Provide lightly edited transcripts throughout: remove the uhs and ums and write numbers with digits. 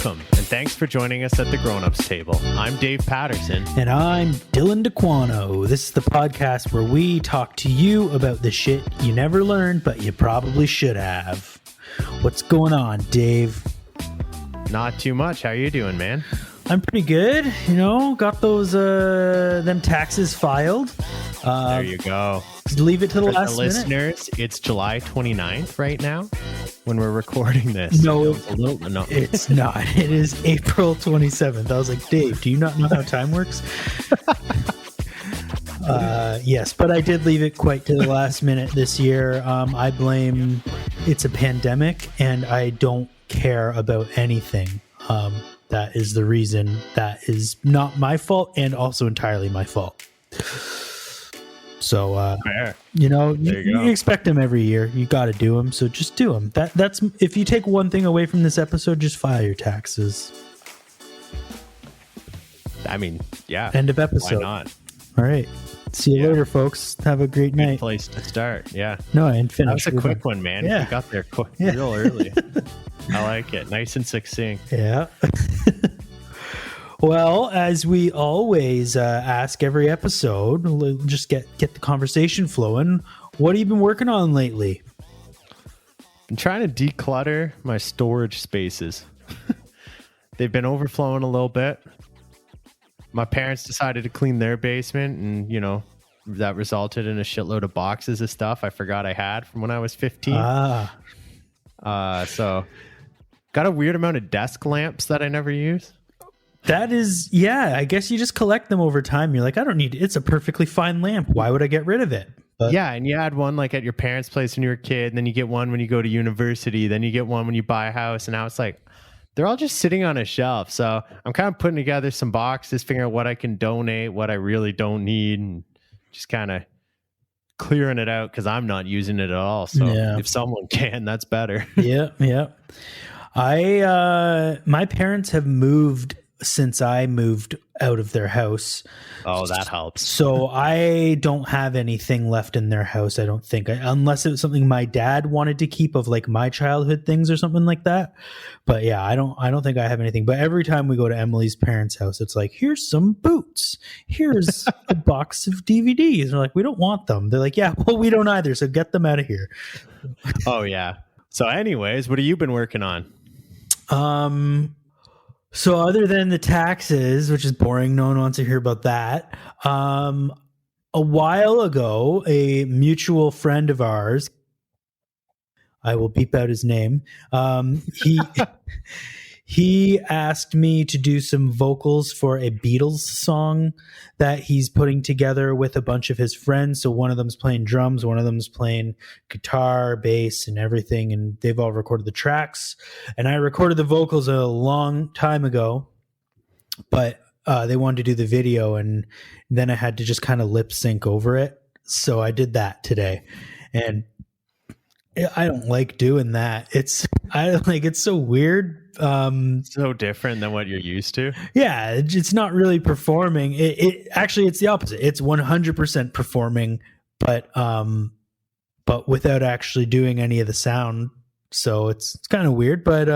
Welcome, and thanks for joining us at the Grown-Ups Table. I'm Dave Patterson. And I'm Dylan DeQuano. This is the podcast where we talk to you about the shit you never learned, but you probably should have. What's going on, Dave? Not too much. How you doing, man? I'm pretty good. You know, got those them taxes filed. There you go. Leave it to the For last the minute. listeners, it's July 29th right now when we're recording this. No, No. it's not. It is April 27th. I was like, Dave, do you not know how time works? Yes, but I did leave it quite to the last minute this year. I blame it's a pandemic, and I don't care about anything. That is the reason. That is not my fault, and also entirely my fault. So, you know, you expect them every year. You got to do them, so just do them. That's if you take one thing away from this episode, just file your taxes. I mean, yeah. End of episode. Why not? All right. See you later, folks. Have a great night. Good place to start. Yeah. No, I didn't finish. That was a quick one, man. Yeah. You got there real early. I like it. Nice and succinct. Yeah. Well, as we always ask every episode, we'll just get the conversation flowing. What have you been working on lately? I'm trying to declutter my storage spaces. They've been overflowing a little bit. My parents decided to clean their basement, and, you know, that resulted in a shitload of boxes of stuff I forgot I had from when I was 15. So got a weird amount of desk lamps that I never use. That is, yeah, I guess you just collect them over time. You're like, I don't need it. It's a perfectly fine lamp. Why would I get rid of it? But yeah, and you had one like at your parents' place when you were a kid, and then you get one when you go to university, then you get one when you buy a house, and now it's like they're all just sitting on a shelf. So I'm kind of putting together some boxes, figuring out what I can donate, what I really don't need, and just kind of clearing it out because I'm not using it at all. So if someone can, that's better. Yeah. My parents have moved since I moved out of their house. Oh, that helps. So I don't have anything left in their house, I don't think, unless it was something my dad wanted to keep of like my childhood things or something like that. But yeah, I don't think I have anything. But every time we go to Emily's parents' house, it's like, here's some boots. Here's a box of DVDs. And they're like, we don't want them. They're like, yeah, well, we don't either. So get them out of here. Oh, yeah. So anyways, what have you been working on? So other than the taxes, which is boring, no one wants to hear about that. A while ago, a mutual friend of ours, I will beep out his name. He asked me to do some vocals for a Beatles song that he's putting together with a bunch of his friends. So one of them's playing drums, one of them's playing guitar, bass, and everything. And they've all recorded the tracks. And I recorded the vocals a long time ago, but they wanted to do the video, and then I had to just kind of lip sync over it. So I did that today. And I don't like doing that. It's so weird. So different than what you're used to. Yeah, it's not really performing. It actually, it's the opposite. It's 100% performing, but without actually doing any of the sound. So it's kind of weird, but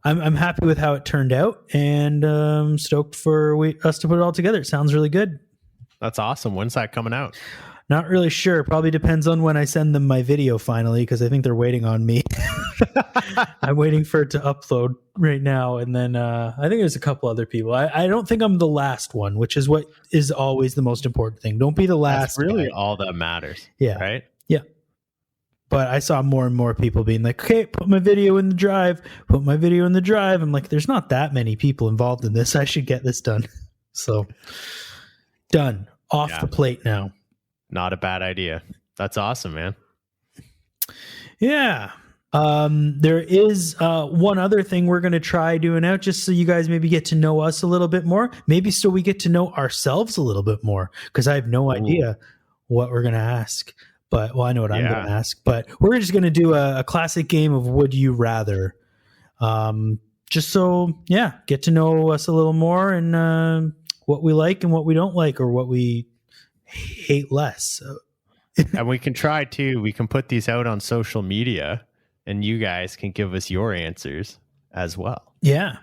I'm happy with how it turned out, and stoked for us to put it all together. It sounds really good. That's awesome. When's that coming out? Not really sure. Probably depends on when I send them my video finally, because I think they're waiting on me. I'm waiting for it to upload right now. And then I think there's a couple other people. I don't think I'm the last one, which is what is always the most important thing. Don't be the last. That's really all that matters. Yeah. Right? Yeah. But I saw more and more people being like, okay, put my video in the drive. I'm like, there's not that many people involved in this. I should get this done. So done. Off the plate now. Not a bad idea. That's awesome, man. Yeah. There is one other thing we're going to try doing out, just so you guys maybe get to know us a little bit more. Maybe so we get to know ourselves a little bit more, because I have no idea what we're going to ask. But, well, I know what I'm going to ask. But we're just going to do a classic game of Would You Rather. Just so, get to know us a little more, and what we like and what we don't like, or what we hate less. And we can try too. We can put these out on social media, and you guys can give us your answers. as well. Yeah.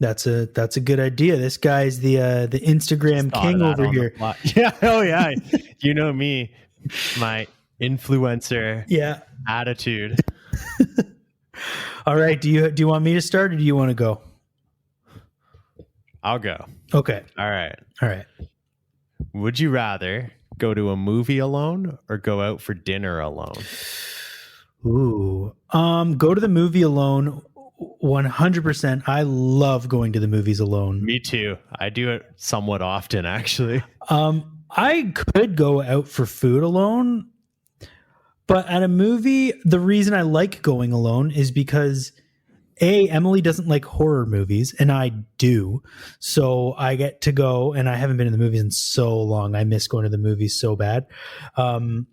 That's a good idea. This guy's the Instagram king over here. Yeah. Oh yeah. You know me, my influencer attitude. All right. Do you want me to start or do you want to go? I'll go. Okay. All right. Would you rather go to a movie alone or go out for dinner alone? Ooh. Go to the movie alone 100%. I love going to the movies alone. Me too. I do it somewhat often, actually. I could go out for food alone, but at a movie, the reason I like going alone is because Emily doesn't like horror movies and I do. So I get to go, and I haven't been in the movies in so long. I miss going to the movies so bad. But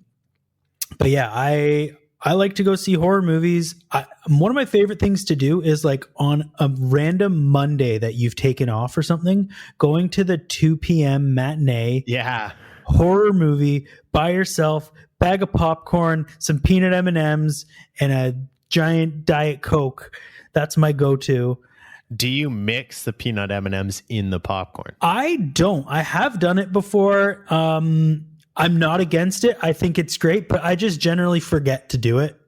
yeah, I like to go see horror movies. One of my favorite things to do is like on a random Monday that you've taken off or something, going to the 2 p.m. matinee horror movie by yourself, bag of popcorn, some peanut M&Ms, and a giant Diet Coke. That's my go-to. Do you mix the peanut M&Ms in the popcorn? I don't. I have done it before. I'm not against it. I think it's great, but I just generally forget to do it.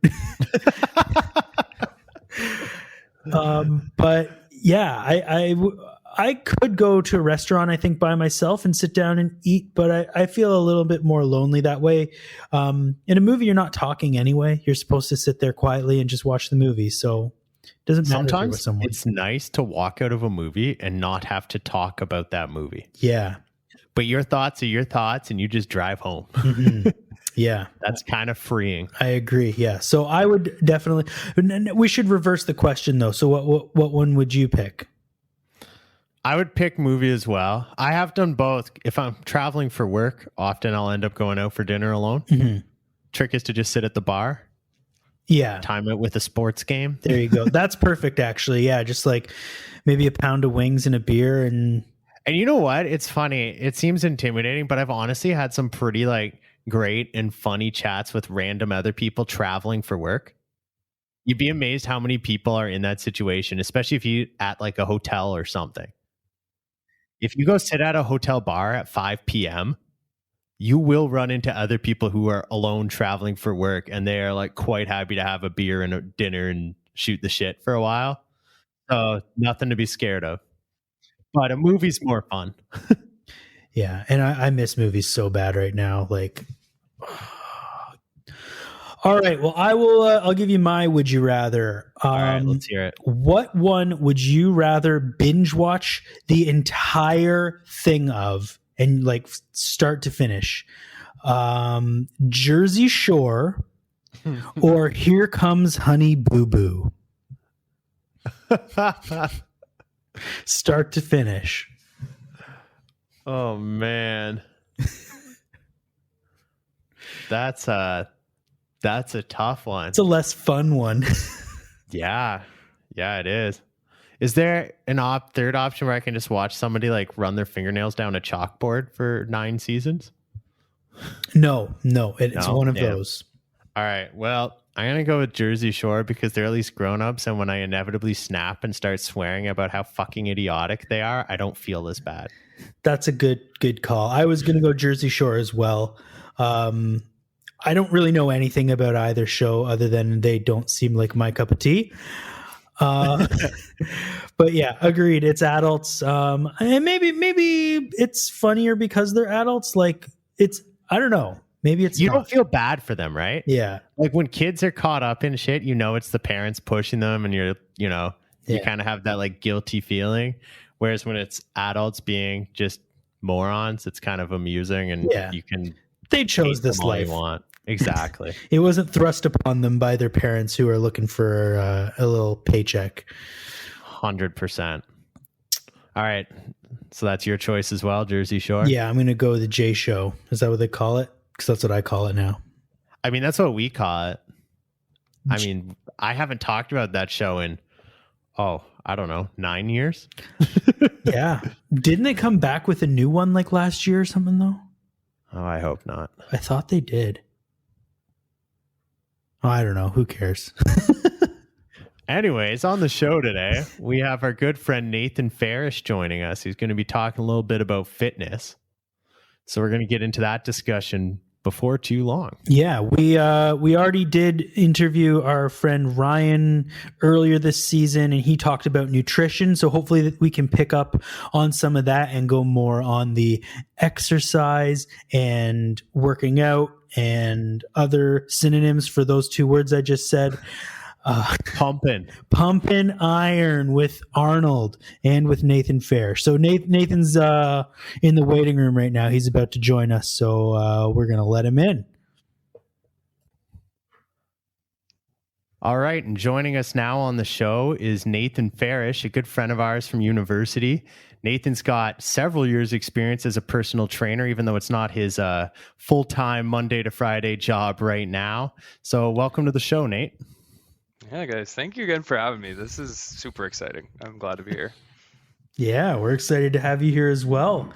But yeah, I could go to a restaurant, I think, by myself and sit down and eat, but I feel a little bit more lonely that way. In a movie, you're not talking anyway. You're supposed to sit there quietly and just watch the movie. So it doesn't matter. Sometimes with someone. It's nice to walk out of a movie and not have to talk about that movie. Yeah. But your thoughts are your thoughts and you just drive home. Mm-hmm. Yeah. That's kind of freeing. I agree. Yeah. So I would definitely, we should reverse the question though. So what one would you pick? I would pick movie as well. I have done both. If I'm traveling for work, often I'll end up going out for dinner alone. Mm-hmm. Trick is to just sit at the bar. Yeah. Time it with a sports game. There you go. That's perfect actually. Yeah. Just like maybe a pound of wings and a beer and you know what? It's funny. It seems intimidating, but I've honestly had some pretty like great and funny chats with random other people traveling for work. You'd be amazed how many people are in that situation, especially if you at like a hotel or something. If you go sit at a hotel bar at 5 p.m., you will run into other people who are alone traveling for work, and they are like quite happy to have a beer and a dinner and shoot the shit for a while. So nothing to be scared of. But a movie's more fun. Yeah, and I miss movies so bad right now. Like, all right. Well, I will. I'll give you my would you rather. All right, let's hear it. What one would you rather binge watch the entire thing of, and like start to finish? Jersey Shore, or Here Comes Honey Boo Boo. Start to finish. Oh man. That's a tough one. It's a less fun one. Yeah, it is. Is there an third option where I can just watch somebody like run their fingernails down a chalkboard for 9 seasons? No, it's one of those. All right. Well, I'm going to go with Jersey Shore because they're at least grown-ups, and when I inevitably snap and start swearing about how fucking idiotic they are, I don't feel as bad. That's a good call. I was going to go Jersey Shore as well. I don't really know anything about either show other than they don't seem like my cup of tea. But yeah, agreed. It's adults. And maybe it's funnier because they're adults. Like I don't know. Maybe it's you don't feel bad for them, right? Yeah. Like when kids are caught up in shit, it's the parents pushing them, and you kind of have that like guilty feeling. Whereas when it's adults being just morons, it's kind of amusing, and they chose this life. You want. Exactly. It wasn't thrust upon them by their parents who are looking for a little paycheck. 100%. All right. So that's your choice as well, Jersey Shore? Yeah, I'm going to go with the J Show. Is that what they call it? Because that's what I call it now. I mean, that's what we call it. I mean, I haven't talked about that show in, I don't know, 9 years? Yeah. Didn't they come back with a new one like last year or something, though? Oh, I hope not. I thought they did. Oh, I don't know. Who cares? Anyways, on the show today, we have our good friend Nathan Farrish joining us. He's going to be talking a little bit about fitness. So we're going to get into that discussion before too long. Yeah, we already did interview our friend Ryan earlier this season, and he talked about nutrition. So hopefully that we can pick up on some of that and go more on the exercise and working out and other synonyms for those two words I just said. Pumping iron with Arnold and with Nathan Farrish. So Nathan's in the waiting room right now. He's about to join us, so we're going to let him in. All right, and joining us now on the show is Nathan Farrish, a good friend of ours from university. Nathan's got several years' experience as a personal trainer, even though it's not his full-time Monday to Friday job right now. So welcome to the show, Nate. Yeah, guys, thank you again for having me. This is super exciting. I'm glad to be here. Yeah, we're excited to have you here as well.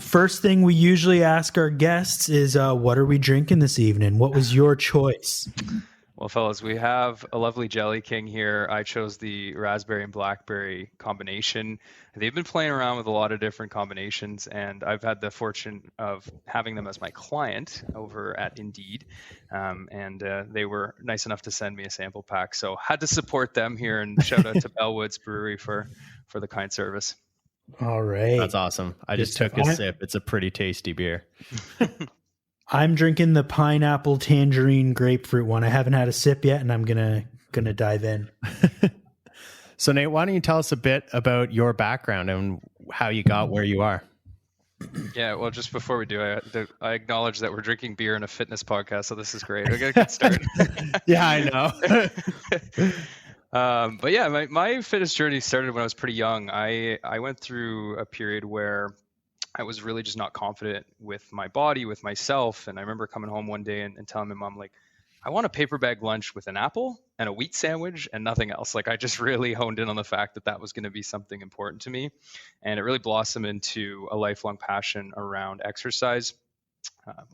First thing we usually ask our guests is, what are we drinking this evening? What was your choice? Well, fellas, we have a lovely Jelly King here. I chose the raspberry and blackberry combination. They've been playing around with a lot of different combinations, and I've had the fortune of having them as my client over at Indeed. And they were nice enough to send me a sample pack. So had to support them here, and shout out to Bellwoods Brewery for the kind service. All right. That's awesome. I just took a sip. It's a pretty tasty beer. I'm drinking the pineapple tangerine grapefruit one. I haven't had a sip yet, and I'm gonna dive in. So Nate, why don't you tell us a bit about your background and how you got where you are? Yeah, well, just before we do, I acknowledge that we're drinking beer in a fitness podcast, so this is great. We got a good start. Yeah, I know. But yeah, my fitness journey started when I was pretty young. I went through a period where I was really just not confident with my body, with myself. And I remember coming home one day and telling my mom, like, I want a paper bag lunch with an apple and a wheat sandwich and nothing else. Like, I just really honed in on the fact that that was going to be something important to me. And it really blossomed into a lifelong passion around exercise.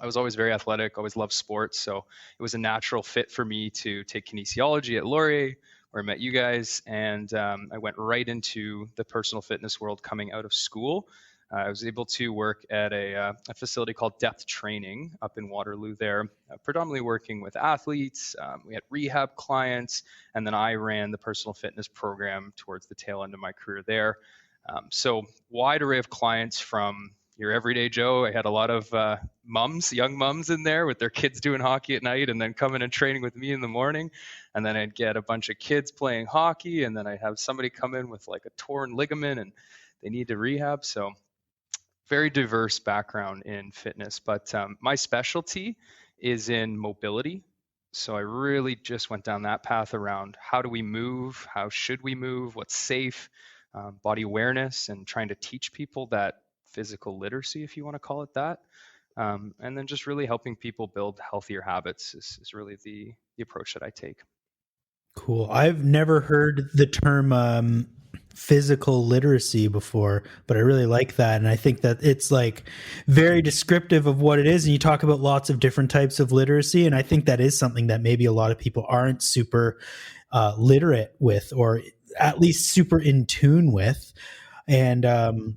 I was always very athletic, always loved sports. So it was a natural fit for me to take kinesiology at Laurier, where I met you guys. And I went right into the personal fitness world coming out of school. I was able to work at a facility called Depth Training up in Waterloo there, predominantly working with athletes. We had rehab clients, and then I ran the personal fitness program towards the tail end of my career there. So wide array of clients from your everyday Joe. I had a lot of young mums in there with their kids doing hockey at night and then coming and training with me in the morning. And then I'd get a bunch of kids playing hockey, and then I'd have somebody come in with like a torn ligament and they need to rehab. So very diverse background in fitness, but my specialty is in mobility. So I really just went down that path around how do we move, how should we move, what's safe, body awareness, and trying to teach people that physical literacy, if you want to call it that. And then just really helping people build healthier habits is really the approach that I take. Cool. I've never heard the term physical literacy before, but I really like that. And I think that it's like very descriptive of what it is. And you talk about lots of different types of literacy. And I think that is something that maybe a lot of people aren't super literate with, or at least super in tune with. And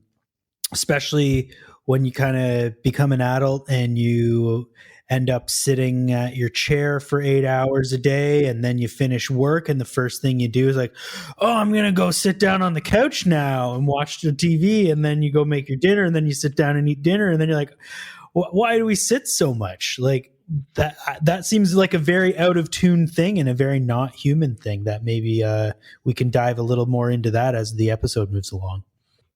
especially when you kind of become an adult and you end up sitting at your chair for 8 hours a day, and then you finish work, and the first thing you do is like, oh, I'm going to go sit down on the couch now and watch the TV, and then you go make your dinner, and then you sit down and eat dinner, and then you're like, why do we sit so much? Like that seems like a very out of tune thing and a very not human thing that maybe we can dive a little more into that as the episode moves along.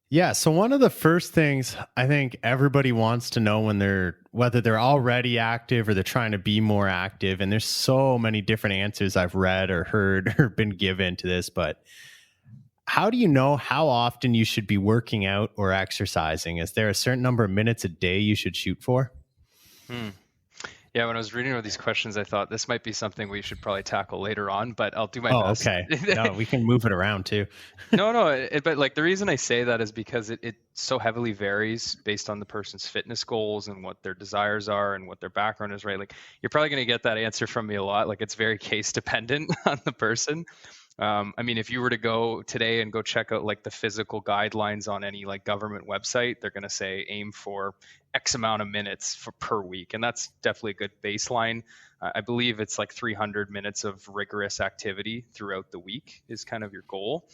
Yeah. So one of the first things I think everybody wants to know whether they're already active or they're trying to be more active. And there's so many different answers I've read or heard or been given to this, but how do you know how often you should be working out or exercising? Is there a certain number of minutes a day you should shoot for? Yeah, when I was reading all these questions, I thought this might be something we should probably tackle later on, but I'll do my best. Okay. No, we can move it around too. No, but like the reason I say that is because it so heavily varies based on the person's fitness goals and what their desires are and what their background is, right? Like you're probably going to get that answer from me a lot. Like it's very case dependent on the person. I mean, if you were to go today and go check out like the physical guidelines on any like government website, they're going to say aim for X amount of minutes per week. And that's definitely a good baseline. I believe it's like 300 minutes of rigorous activity throughout the week is kind of your goal.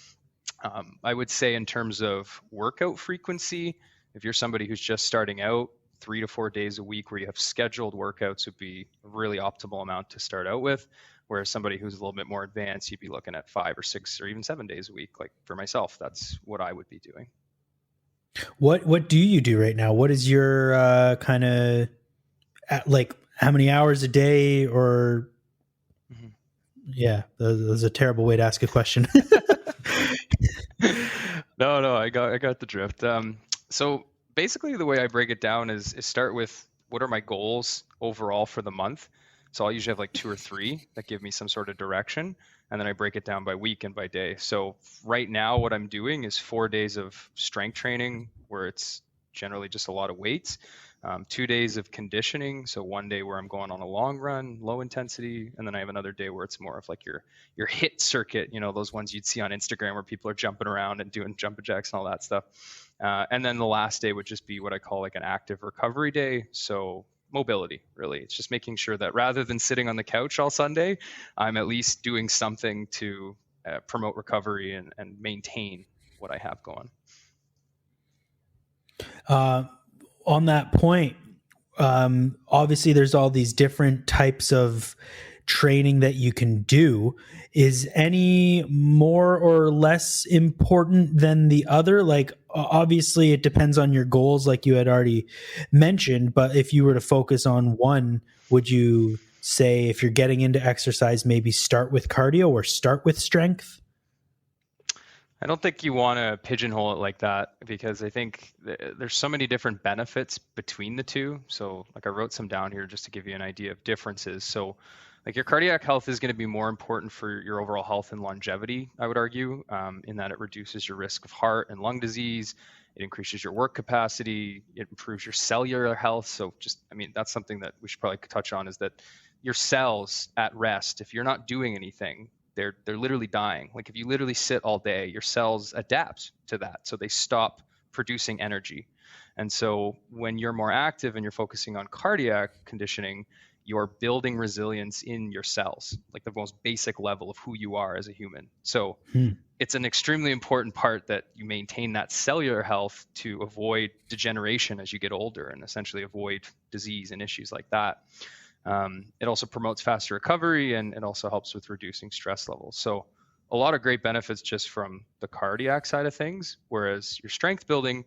I would say in terms of workout frequency, if you're somebody who's just starting out, 3 to 4 days a week where you have scheduled workouts would be a really optimal amount to start out with. Whereas somebody who's a little bit more advanced, you'd be looking at 5 or 6 or even 7 days a week. Like for myself, that's what I would be doing. What do you do right now? What is your kind of like how many hours a day or yeah, that's a terrible way to ask a question. No, I got the drift. So basically the way I break it down is start with what are my goals overall for the month. So I'll usually have like 2 or 3 that give me some sort of direction. And then I break it down by week and by day. So right now what I'm doing is 4 days of strength training where it's generally just a lot of weights. 2 days of conditioning. So one day where I'm going on a long run, low intensity. And then I have another day where it's more of like your HIIT circuit, you know, those ones you'd see on Instagram where people are jumping around and doing jumping jacks and all that stuff. And then the last day would just be what I call like an active recovery day. So mobility, really. It's just making sure that rather than sitting on the couch all Sunday, I'm at least doing something to promote recovery and maintain what I have going. On that point, obviously there's all these different types of training that you can do. Is any more or less important than the other? Like obviously it depends on your goals like you had already mentioned, but if you were to focus on one, would you say if you're getting into exercise, maybe start with cardio or start with strength? I don't think you want to pigeonhole it like that because I think there's so many different benefits between the two. So like I wrote some down here just to give you an idea of differences. So like your cardiac health is going to be more important for your overall health and longevity, I would argue, in that it reduces your risk of heart and lung disease. It increases your work capacity. It improves your cellular health. So just, I mean, that's something that we should probably touch on is that your cells at rest, if you're not doing anything, they're literally dying. Like if you literally sit all day, your cells adapt to that. So they stop producing energy. And so when you're more active and you're focusing on cardiac conditioning, you're building resilience in your cells, like the most basic level of who you are as a human. So it's an extremely important part that you maintain that cellular health to avoid degeneration as you get older and essentially avoid disease and issues like that. It also promotes faster recovery and it also helps with reducing stress levels. So a lot of great benefits just from the cardiac side of things, whereas your strength building,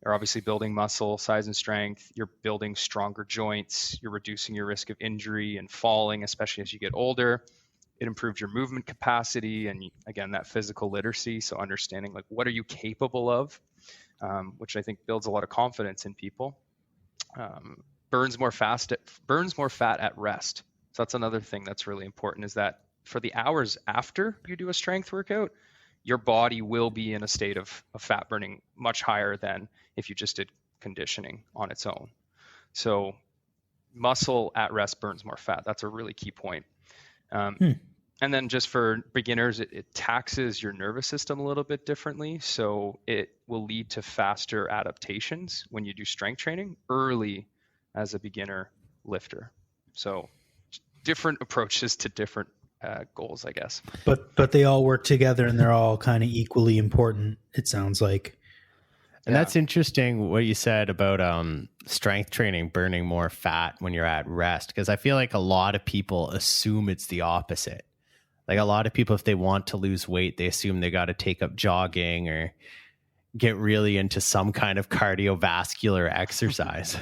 you're obviously building muscle size and strength, you're building stronger joints, you're reducing your risk of injury and falling, especially as you get older. It improves your movement capacity and again, that physical literacy. So understanding like what are you capable of, which I think builds a lot of confidence in people. Burns more fat at rest. So that's another thing that's really important is that for the hours after you do a strength workout, your body will be in a state of fat burning much higher than if you just did conditioning on its own. So muscle at rest burns more fat. That's a really key point. And then just for beginners, it taxes your nervous system a little bit differently. So it will lead to faster adaptations when you do strength training early as a beginner lifter. So different approaches to different goals, I guess. But they all work together and they're all kind of equally important, it sounds like. And that's interesting what you said about strength training burning more fat when you're at rest, because I feel like a lot of people assume it's the opposite. Like a lot of people, if they want to lose weight, they assume they got to take up jogging or get really into some kind of cardiovascular exercise.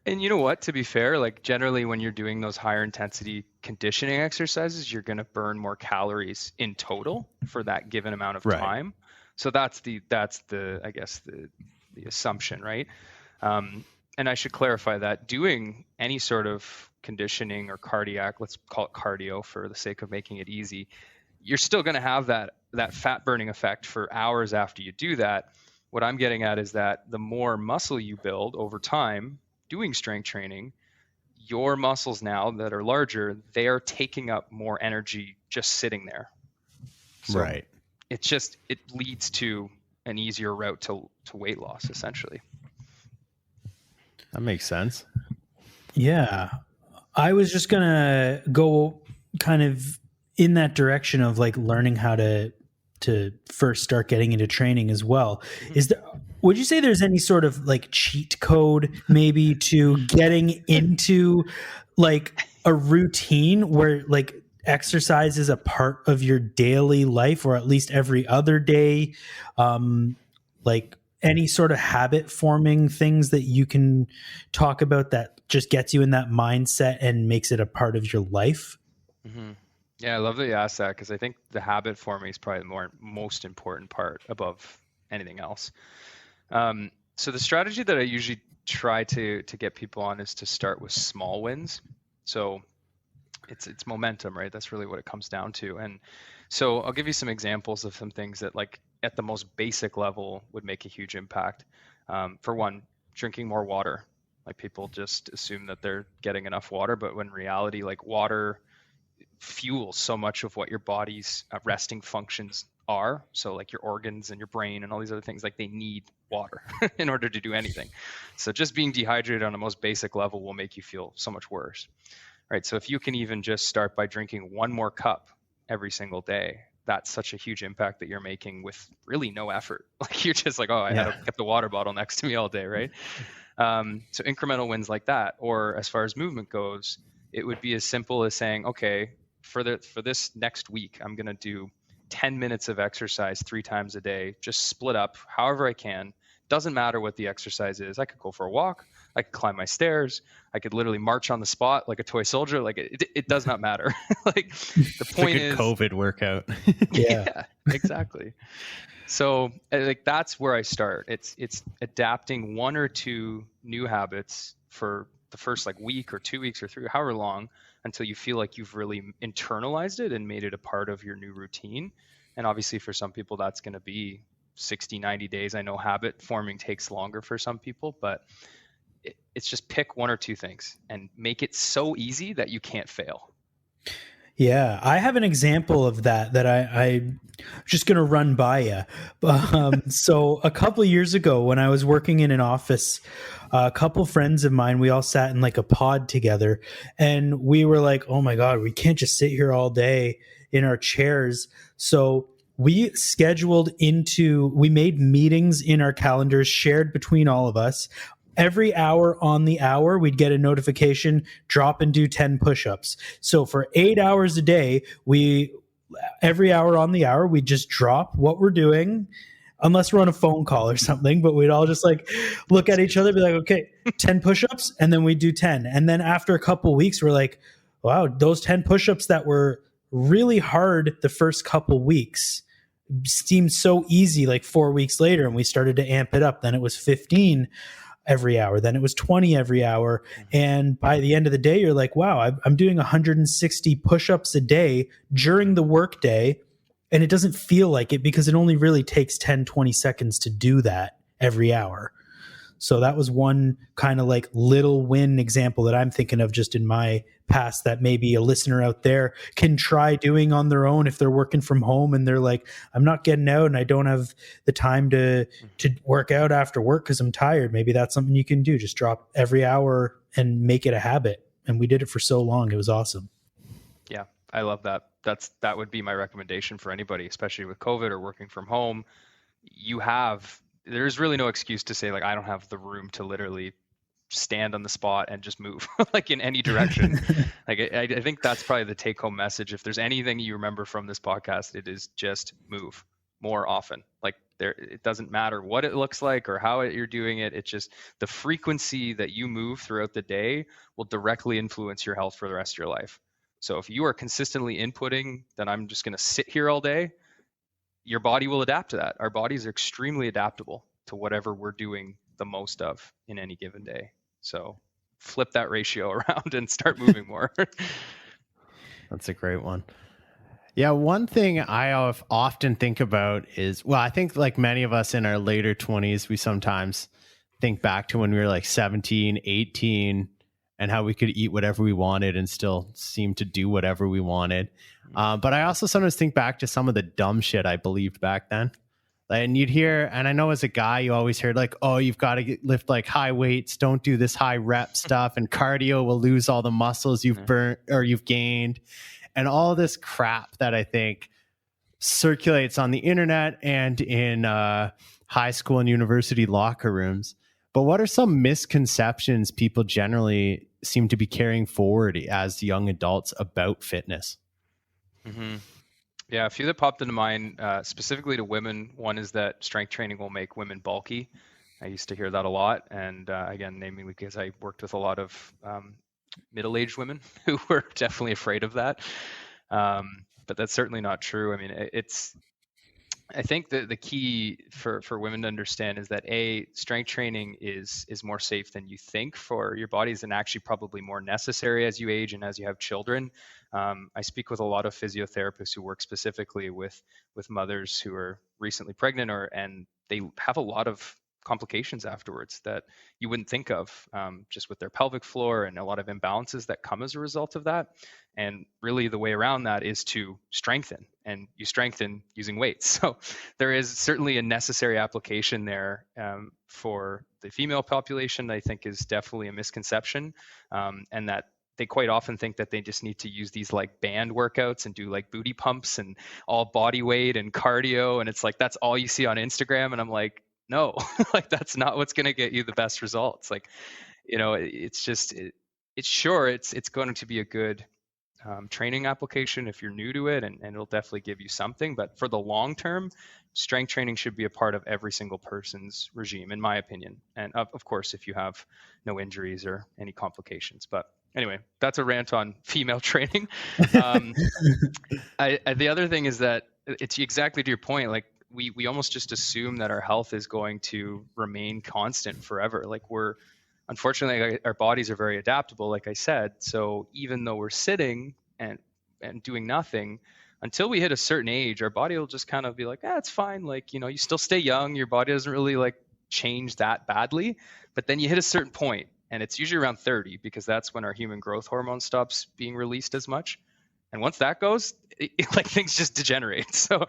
And you know what, to be fair, like generally when you're doing those higher intensity conditioning exercises, you're going to burn more calories in total for that given amount of time. So that's the I guess the assumption, right? And I should clarify that doing any sort of conditioning or cardiac, let's call it cardio for the sake of making it easy, you're still going to have that fat burning effect for hours after you do that. What I'm getting at is that the more muscle you build over time doing strength training, your muscles now that are larger, they are taking up more energy just sitting there. So Right. it leads to an easier route to weight loss, essentially. That makes sense. Yeah. I was just going to go kind of in that direction of like learning how to first start getting into training as well. Would you say there's any sort of like cheat code maybe to getting into like a routine where like exercise is a part of your daily life, or at least every other day? Like any sort of habit forming things that you can talk about that just gets you in that mindset and makes it a part of your life? Mm-hmm. Yeah, I love that you asked that, because I think the habit forming is probably the most important part above anything else. So the strategy that I usually try to get people on is to start with small wins. So it's momentum, right? That's really what it comes down to. And so I'll give you some examples of some things that, like, at the most basic level would make a huge impact. For one, drinking more water. Like, people just assume that they're getting enough water, but when in reality, like, water fuels so much of what your body's resting functions are. So like your organs and your brain and all these other things, like, they need water in order to do anything. So just being dehydrated on a most basic level will make you feel so much worse. Right. So if you can even just start by drinking one more cup every single day, that's such a huge impact that you're making with really no effort. Like, you're just like, oh, I had to keep the water bottle next to me all day, right? So incremental wins like that. Or as far as movement goes, it would be as simple as saying, okay, for this next week, I'm going to do 10 minutes of exercise 3 times a day, just split up however I can. Doesn't matter what the exercise is. I could go for a walk. I could climb my stairs. I could literally march on the spot like a toy soldier. Like, it does not matter. Like, the point is COVID workout. Yeah, exactly. So like, that's where I start. It's adapting 1 or 2 new habits for the first like week or 2 weeks or 3, however long, until you feel like you've really internalized it and made it a part of your new routine. And obviously for some people that's going to be 60, 90 days. I know habit forming takes longer for some people, but it's just pick 1 or 2 things and make it so easy that you can't fail. Yeah, I have an example of that I'm just going to run by you. So a couple of years ago, when I was working in an office, a couple friends of mine, we all sat in like a pod together, and we were like, oh my God, we can't just sit here all day in our chairs. So we made meetings in our calendars shared between all of us. Every hour on the hour, we'd get a notification, drop and do 10 push-ups. So for 8 hours a day, every hour on the hour, we'd just drop what we're doing, unless we're on a phone call or something, but we'd all just like look at each other, be like, okay, 10 push-ups, and then we'd do 10. And then after a couple of weeks, we're like, wow, those 10 push-ups that were really hard the first couple weeks seemed so easy like 4 weeks later, and we started to amp it up. Then it was 15 every hour. Then it was 20 every hour. And by the end of the day, you're like, wow, I'm doing 160 push-ups a day during the work day. And it doesn't feel like it, because it only really takes 10, 20 seconds to do that every hour. So that was one kind of like little win example that I'm thinking of just in my past that maybe a listener out there can try doing on their own if they're working from home and they're like, I'm not getting out and I don't have the time to work out after work because I'm tired. Maybe that's something you can do. Just drop every hour and make it a habit. And we did it for so long. It was awesome. Yeah, I love that. That would be my recommendation for anybody, especially with COVID or working from home. There's really no excuse to say, like, I don't have the room to literally stand on the spot and just move like in any direction. Like, I think that's probably the take home message. If there's anything you remember from this podcast, it is just move more often. Like, it doesn't matter what it looks like or how you're doing it. It's just the frequency that you move throughout the day will directly influence your health for the rest of your life. So if you are consistently inputting that I'm just going to sit here all day, your body will adapt to that. Our bodies are extremely adaptable to whatever we're doing the most of in any given day. So flip that ratio around and start moving more. That's a great one. Yeah, one thing I often think about is, well, I think like many of us in our later 20s, we sometimes think back to when we were like 17, 18, and how we could eat whatever we wanted and still seem to do whatever we wanted. But I also sometimes think back to some of the dumb shit I believed back then. And you'd hear, and I know as a guy, you always heard like, oh, you've got to lift like high weights. Don't do this high rep stuff. And cardio will lose all the muscles you've burnt or you've gained. And all this crap that I think circulates on the internet and in high school and university locker rooms. But what are some misconceptions people generally seem to be carrying forward as young adults about fitness? Mm-hmm. Yeah, a few that popped into mind, specifically to women. One is that strength training will make women bulky. I used to hear that a lot. And again, namely because I worked with a lot of middle-aged women who were definitely afraid of that. But that's certainly not true. I mean, I think that the key for women to understand is that strength training is more safe than you think for your bodies, and actually probably more necessary as you age and as you have children. I speak with a lot of physiotherapists who work specifically with mothers who are recently pregnant, and they have a lot of complications afterwards that you wouldn't think of, just with their pelvic floor and a lot of imbalances that come as a result of that. And really the way around that is to strengthen, and you strengthen using weights. So there is certainly a necessary application there for the female population. I think is definitely a misconception, and that they quite often think that they just need to use these like band workouts and do like booty pumps and all body weight and cardio. And it's like, that's all you see on Instagram. And I'm like, no, like that's not what's going to get you the best results. Like, it's just, it's going to be a good training application if you're new to it, and it'll definitely give you something. But for the long term, strength training should be a part of every single person's regime, in my opinion. And of course, if you have no injuries or any complications. But anyway, that's a rant on female training. The other thing is that it's exactly to your point. Like we almost just assume that our health is going to remain constant forever. Like unfortunately, our bodies are very adaptable, like I said. So even though we're sitting and doing nothing, until we hit a certain age, our body will just kind of be like, it's fine. Like, you still stay young. Your body doesn't really like change that badly. But then you hit a certain point, and it's usually around 30, because that's when our human growth hormone stops being released as much. And once that goes, like things just degenerate. So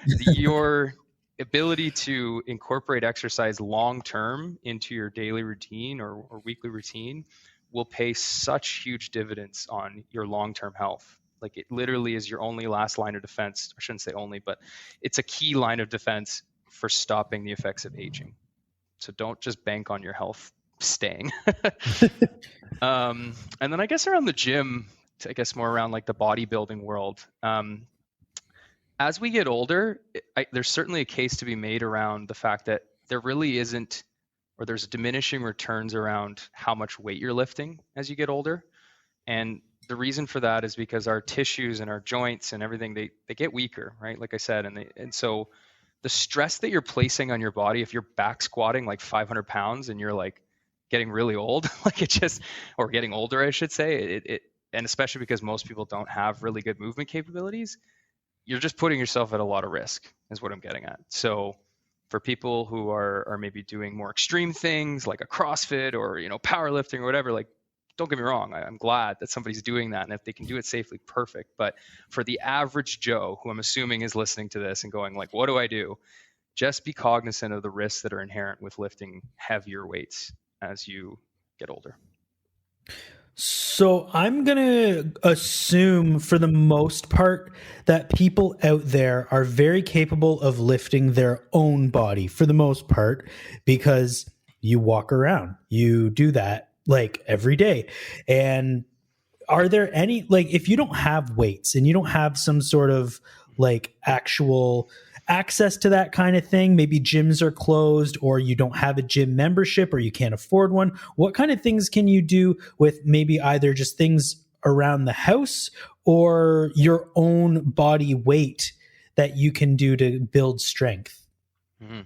your ability to incorporate exercise long-term into your daily routine or weekly routine will pay such huge dividends on your long-term health. Like it literally is your only last line of defense. I shouldn't say only, but it's a key line of defense for stopping the effects of aging. So don't just bank on your health staying. And then I guess around the gym, I guess more around like the bodybuilding world, as we get older, there's certainly a case to be made around the fact that there really isn't, or there's diminishing returns around how much weight you're lifting as you get older. And the reason for that is because our tissues and our joints and everything, they get weaker, right? Like I said, and so the stress that you're placing on your body, if you're back squatting like 500 pounds and you're like getting really old, like or getting older, I should say, and especially because most people don't have really good movement capabilities, you're just putting yourself at a lot of risk, is what I'm getting at. So for people who are maybe doing more extreme things like a CrossFit or, powerlifting or whatever, like, don't get me wrong, I'm glad that somebody's doing that. And if they can do it safely, perfect. But for the average Joe, who I'm assuming is listening to this and going like, what do I do? Just be cognizant of the risks that are inherent with lifting heavier weights as you get older. So I'm going to assume for the most part that people out there are very capable of lifting their own body for the most part, because you walk around, you do that like every day. And are there any, like, if you don't have weights and you don't have some sort of like actual access to that kind of thing, maybe gyms are closed or you don't have a gym membership or you can't afford one, what kind of things can you do with maybe either just things around the house or your own body weight that you can do to build strength? Mm-hmm.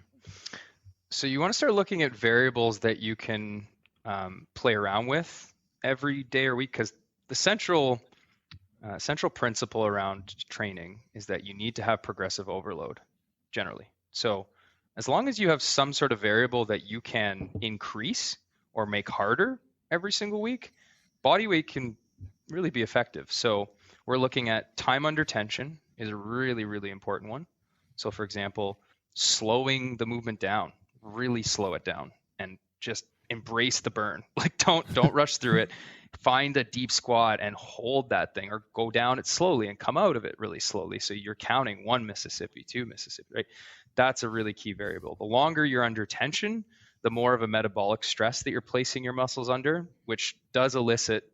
So you want to start looking at variables that you can play around with every day or week, because the central principle around training is that you need to have progressive overload generally. So as long as you have some sort of variable that you can increase or make harder every single week, body weight can really be effective. So we're looking at time under tension is a really, really important one. So for example, slowing the movement down, really slow it down and just embrace the burn. Like don't rush through it. Find a deep squat and hold that thing, or go down it slowly and come out of it really slowly. So you're counting 1 Mississippi, 2 Mississippi, right? That's a really key variable. The longer you're under tension, the more of a metabolic stress that you're placing your muscles under, which does elicit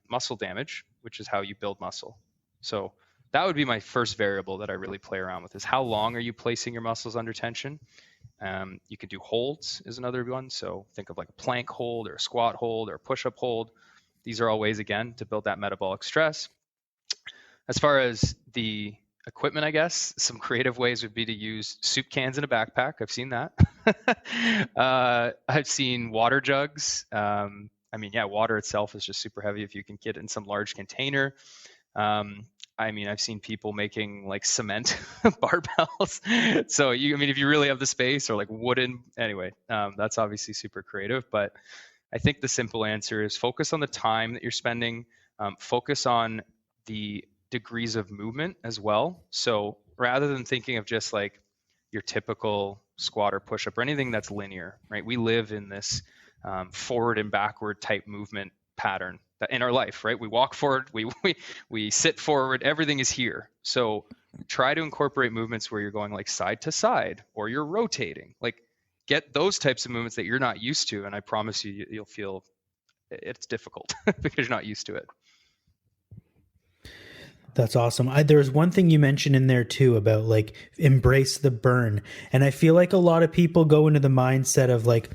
muscle damage, which is how you build muscle. So that would be my first variable that I really play around with, is how long are you placing your muscles under tension? You can do holds is another one. So think of like a plank hold or a squat hold or a push-up hold. These are all ways, again, to build that metabolic stress. As far as the equipment, I guess, some creative ways would be to use soup cans in a backpack. I've seen that. I've seen water jugs. Water itself is just super heavy if you can get it in some large container. I've seen people making like cement barbells. So if you really have the space, or like wooden, anyway, that's obviously super creative. But I think the simple answer is focus on the time that you're spending, focus on the degrees of movement as well. So rather than thinking of just like your typical squat or push-up or anything that's linear, right? We live in this forward and backward type movement pattern in our life, right? We walk forward, we sit forward, everything is here. So try to incorporate movements where you're going like side to side, or you're rotating. Like get those types of movements that you're not used to, and I promise you, you'll feel it's difficult because you're not used to it. That's awesome. There's one thing you mentioned in there too about like embrace the burn. And I feel like a lot of people go into the mindset of like,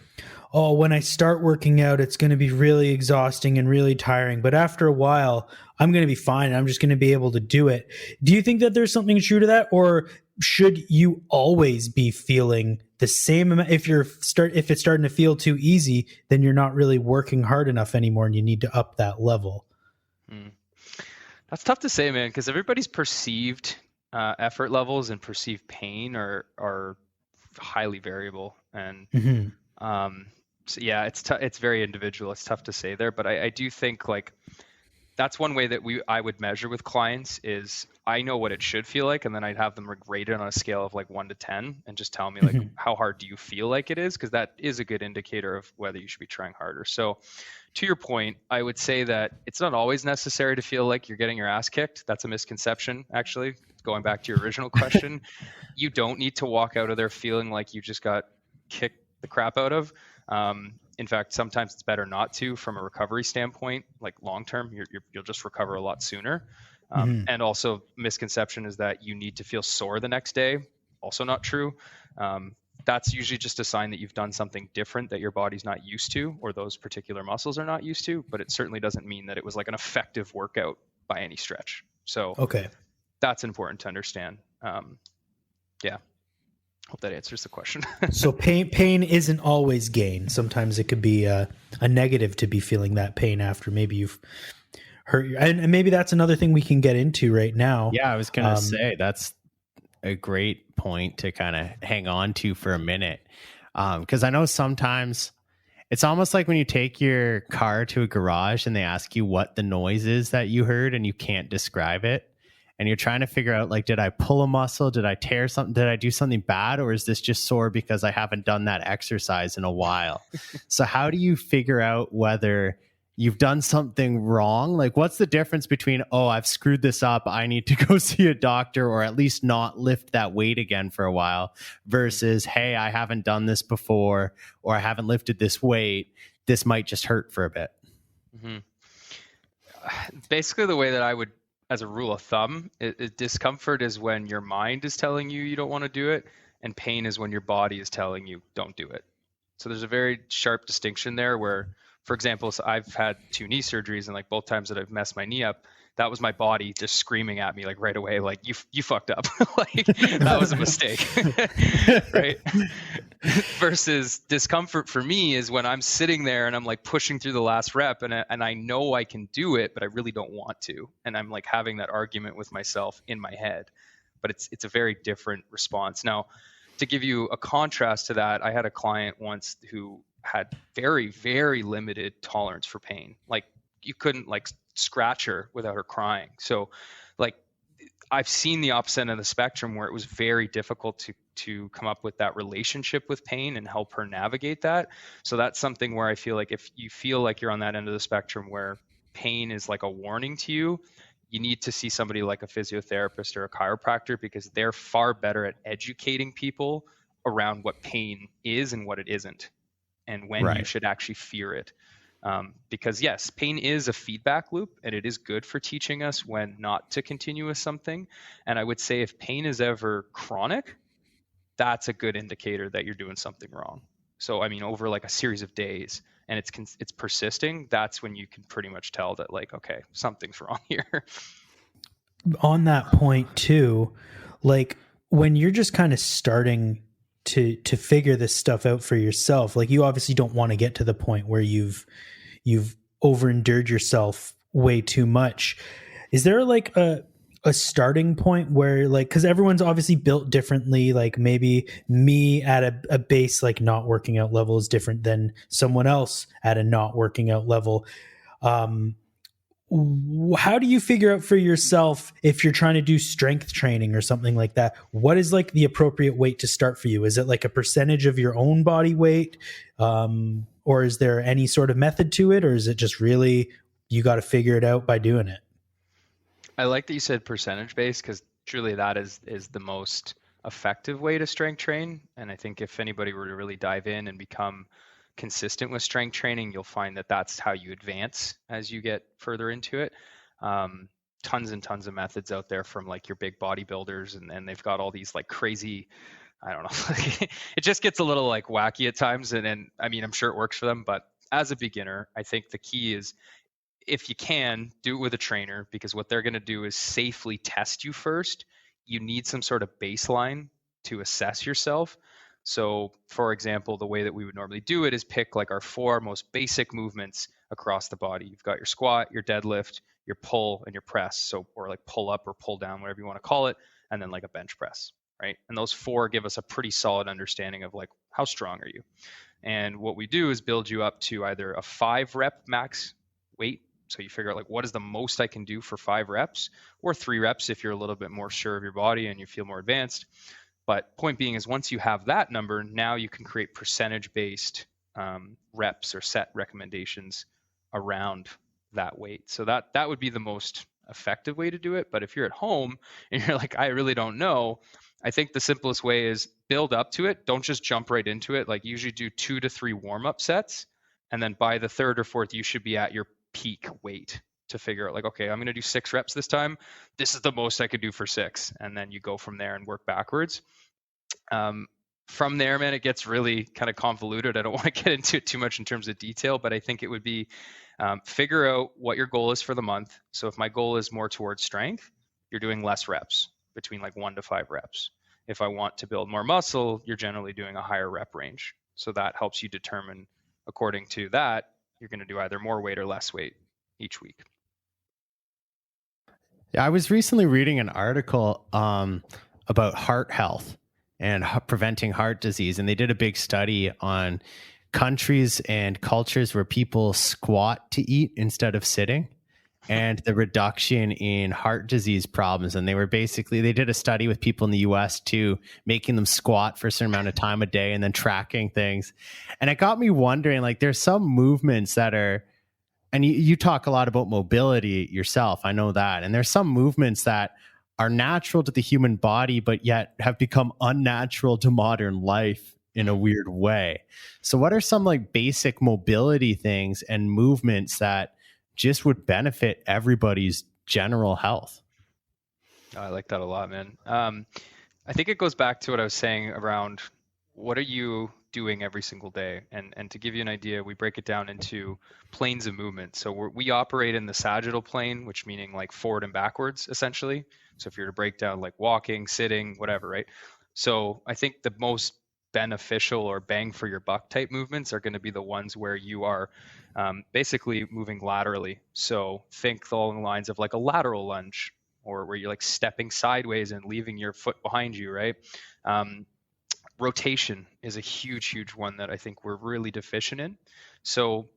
oh, when I start working out, it's going to be really exhausting and really tiring. But after a while, I'm going to be fine. I'm just going to be able to do it. Do you think that there's something true to that? Or should you always be feeling the same amount? If it's starting to feel too easy, then you're not really working hard enough anymore and you need to up that level. That's tough to say, man, because everybody's perceived effort levels and perceived pain are highly variable. And so yeah, it's very individual. It's tough to say there, but I do think like that's one way that I would measure with clients is I know what it should feel like, and then I'd have them rate it on a scale of like 1 to 10 and just tell me like how hard do you feel like it is, because that is a good indicator of whether you should be trying harder. So to your point, I would say that it's not always necessary to feel like you're getting your ass kicked. That's a misconception, actually. Going back to your original question, you don't need to walk out of there feeling like you just got kicked the crap out of. In fact, sometimes it's better not to, from a recovery standpoint. Like long term, you'll just recover a lot sooner. And also, misconception is that you need to feel sore the next day. Also not true. That's usually just a sign that you've done something different that your body's not used to, or those particular muscles are not used to, but it certainly doesn't mean that it was like an effective workout by any stretch. So that's important to understand. Yeah. Hope that answers the question. So pain isn't always gain. Sometimes it could be a negative to be feeling that pain after maybe you've hurt and maybe that's another thing we can get into right now. Yeah, I was going to say that's a great point to kind of hang on to for a minute. Because I know sometimes it's almost like when you take your car to a garage and they ask you what the noise is that you heard and you can't describe it. And you're trying to figure out, like, did I pull a muscle? Did I tear something? Did I do something bad? Or is this just sore because I haven't done that exercise in a while? So how do you figure out whether you've done something wrong? Like, what's the difference between, oh, I've screwed this up, I need to go see a doctor, or at least not lift that weight again for a while, versus, hey, I haven't done this before, or I haven't lifted this weight, this might just hurt for a bit? Basically, the way that I would, as a rule of thumb, discomfort is when your mind is telling you don't want to do it, and pain is when your body is telling you don't do it. So there's a very sharp distinction there where, for example, so I've had 2 knee surgeries, and like both times that I've messed my knee up, that was my body just screaming at me like right away, like you fucked up. Like that was a mistake. Right? Versus discomfort for me is when I'm sitting there and I'm like pushing through the last rep and I know I can do it, but I really don't want to. And I'm like having that argument with myself in my head, but it's a very different response. Now, to give you a contrast to that, I had a client once who had very, very limited tolerance for pain, like you couldn't like scratch her without her crying. So like I've seen the opposite end of the spectrum where it was very difficult to come up with that relationship with pain and help her navigate that. So that's something where I feel like if you feel like you're on that end of the spectrum where pain is like a warning to you, you need to see somebody like a physiotherapist or a chiropractor, because they're far better at educating people around what pain is and what it isn't, and when you Right. should actually fear it. Because yes, pain is a feedback loop, and it is good for teaching us when not to continue with something. And I would say if pain is ever chronic, that's a good indicator that you're doing something wrong. So I mean, over like a series of days, and it's persisting, that's when you can pretty much tell that like, okay, something's wrong here. On that point too, like when you're just kind of starting to figure this stuff out for yourself, like you obviously don't want to get to the point where you've over endured yourself way too much. Is there like a starting point where like, because everyone's obviously built differently, like maybe me at a base like not working out level is different than someone else at a not working out level. um how do you figure out for yourself if you're trying to do strength training or something like that? What is like the appropriate weight to start for you? Is it like a percentage of your own body weight? Or is there any sort of method to it? Or is it just really, you got to figure it out by doing it? I like that you said percentage based, because truly that is the most effective way to strength train. And I think if anybody were to really dive in and become consistent with strength training, you'll find that that's how you advance as you get further into it. Tons and tons of methods out there from like your big bodybuilders, and they've got all these like crazy, I don't know, it just gets a little like wacky at times. And I mean, I'm sure it works for them, but as a beginner, I think the key is, if you can, do it with a trainer, because what they're going to do is safely test you first. You need some sort of baseline to assess yourself. So, for example, the way that we would normally do it is pick like our 4 most basic movements across the body. You've got your squat, your deadlift, your pull, and your press. So, or like pull up or pull down, whatever you want to call it, and then like a bench press, right? And those 4 give us a pretty solid understanding of like, how strong are you? And what we do is build you up to either a 5 rep max weight. So you figure out like, what is the most I can do for 5 reps, or 3 reps if you're a little bit more sure of your body and you feel more advanced. But point being is, once you have that number, now you can create percentage-based reps or set recommendations around that weight. So that would be the most effective way to do it. But if you're at home and you're like, I really don't know, I think the simplest way is build up to it. Don't just jump right into it. Like usually do 2 to 3 warm-up sets. And then by the 3rd or 4th, you should be at your peak weight to figure out like, okay, I'm going to do 6 reps this time. This is the most I could do for 6. And then you go from there and work backwards. From there, man, it gets really kind of convoluted. I don't want to get into it too much in terms of detail, but I think it would be figure out what your goal is for the month. So if my goal is more towards strength, you're doing less reps, between like 1 to 5 reps. If I want to build more muscle, you're generally doing a higher rep range. So that helps you determine, according to that, you're going to do either more weight or less weight each week. Yeah, I was recently reading an article about heart health and preventing heart disease. And they did a big study on countries and cultures where people squat to eat instead of sitting, and the reduction in heart disease problems. And they did a study with people in the US too, making them squat for a certain amount of time a day and then tracking things. And it got me wondering, like, there's some movements that are, and you talk a lot about mobility yourself, I know that. And there's some movements that are natural to the human body, but yet have become unnatural to modern life in a weird way. So what are some like basic mobility things and movements that just would benefit everybody's general health? I like that a lot, man. I think it goes back to what I was saying around what are you doing every single day? And to give you an idea, we break it down into planes of movement. So we operate in the sagittal plane, which meaning like forward and backwards, essentially. So if you're to break down like walking, sitting, whatever, right? So I think the most beneficial or bang for your buck type movements are going to be the ones where you are basically moving laterally. So think along the lines of like a lateral lunge, or where you're like stepping sideways and leaving your foot behind you, right? Rotation is a huge one that I think we're really deficient in. So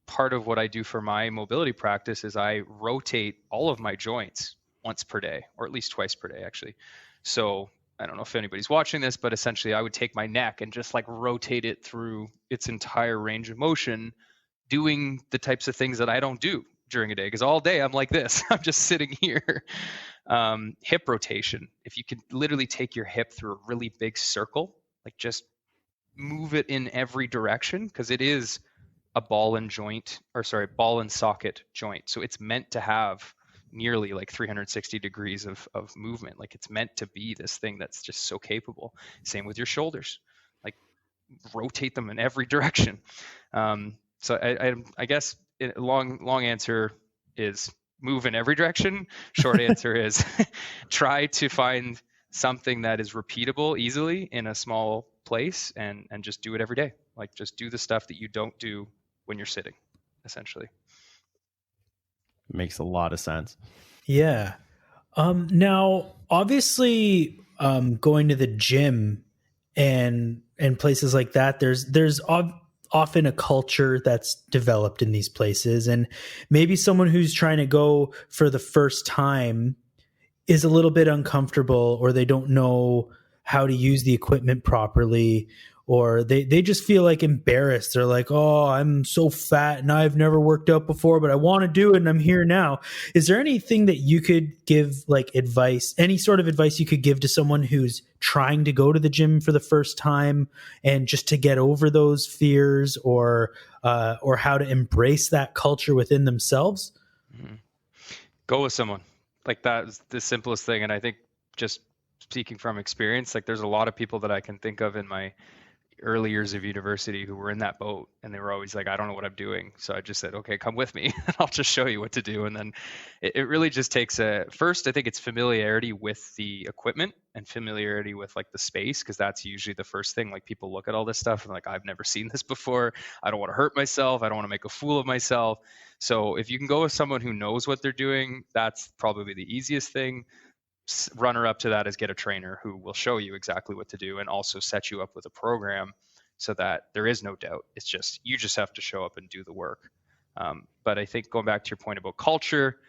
part of what I do for my mobility practice is I rotate all of my joints once per day, or at least twice per day, actually. So I don't know if anybody's watching this, but essentially I would take my neck and just like rotate it through its entire range of motion, doing the types of things that I don't do during a day. Because all day I'm like this, I'm just sitting here. Hip rotation. If you could literally take your hip through a really big circle, like just move it in every direction, because it is a ball and socket joint. So it's meant to have nearly like 360 degrees of movement. Like it's meant to be this thing that's just so capable. Same with your shoulders, like rotate them in every direction. So I guess long answer is move in every direction. Short answer is try to find something that is repeatable easily in a small place, and just do it every day. Like just do the stuff that you don't do when you're sitting, essentially. Makes a lot of sense. Yeah. Now, obviously, going to the gym and places like that, there's often a culture that's developed in these places, and maybe someone who's trying to go for the first time is a little bit uncomfortable, or they don't know how to use the equipment properly, or they just feel like embarrassed. They're like, oh, I'm so fat and I've never worked out before, but I want to do it and I'm here now. Is there anything that you could give, like advice, any sort of advice you could give to someone who's trying to go to the gym for the first time, and just to get over those fears, or how to embrace that culture within themselves? Mm-hmm. Go with someone. Like that is the simplest thing. And I think, just speaking from experience, like there's a lot of people that I can think of in my early years of university who were in that boat, and they were always like, I don't know what I'm doing. So I just said, okay, come with me and I'll just show you what to do. And then it really just takes first, I think it's familiarity with the equipment and familiarity with like the space, because that's usually the first thing. Like people look at all this stuff and like, I've never seen this before. I don't want to hurt myself. I don't want to make a fool of myself. So if you can go with someone who knows what they're doing, that's probably the easiest thing. Runner up to that is get a trainer who will show you exactly what to do, and also set you up with a program so that there is no doubt. It's just, you just have to show up and do the work. But I think, going back to your point about culture,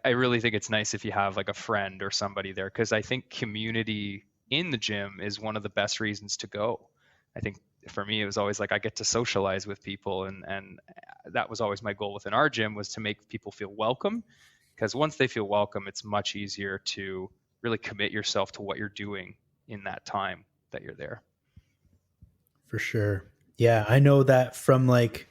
I really think it's nice if you have like a friend or somebody there, because I think community in the gym is one of the best reasons to go. I think for me, it was always like I get to socialize with people, and that was always my goal within our gym, was to make people feel welcome. Because once they feel welcome, it's much easier to really commit yourself to what you're doing in that time that you're there. For sure. Yeah, I know that from like,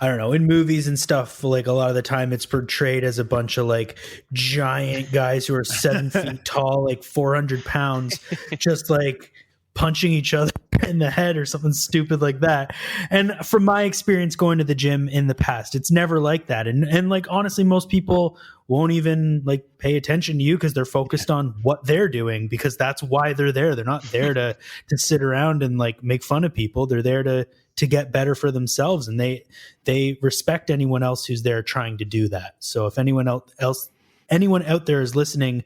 I don't know, in movies and stuff, like a lot of the time it's portrayed as a bunch of like giant guys who are 7 feet tall, like 400 pounds, just like punching each other in the head or something stupid like that. And from my experience going to the gym in the past, it's never like that. And like, honestly, most people won't even like pay attention to you, because they're focused on what they're doing, because that's why they're there. They're not there to sit around and like make fun of people. They're there to get better for themselves. And they respect anyone else who's there trying to do that. So if anyone out there is listening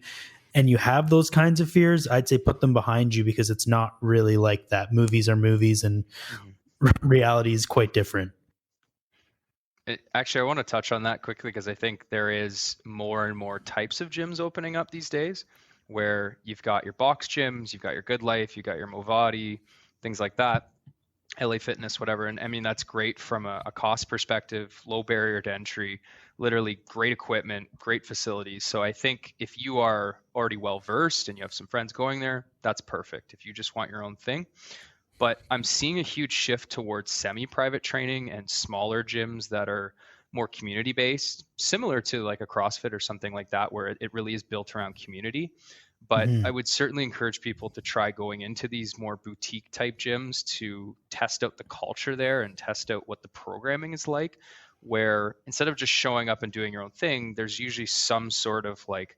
and you have those kinds of fears, I'd say put them behind you, because it's not really like that. Movies are movies, and reality is quite different. Actually, I want to touch on that quickly, because I think there is more and more types of gyms opening up these days, where you've got your box gyms, you've got your Good Life, you've got your Movati, things like that, LA Fitness, whatever. And I mean, that's great from a cost perspective, low barrier to entry, literally great equipment, great facilities. So I think if you are already well versed and you have some friends going there, that's perfect. If you just want your own thing. But I'm seeing a huge shift towards semi-private training and smaller gyms that are more community-based, similar to like a CrossFit or something like that, where it really is built around community. But I would certainly encourage people to try going into these more boutique type gyms to test out the culture there and test out what the programming is like, where instead of just showing up and doing your own thing, there's usually some sort of like,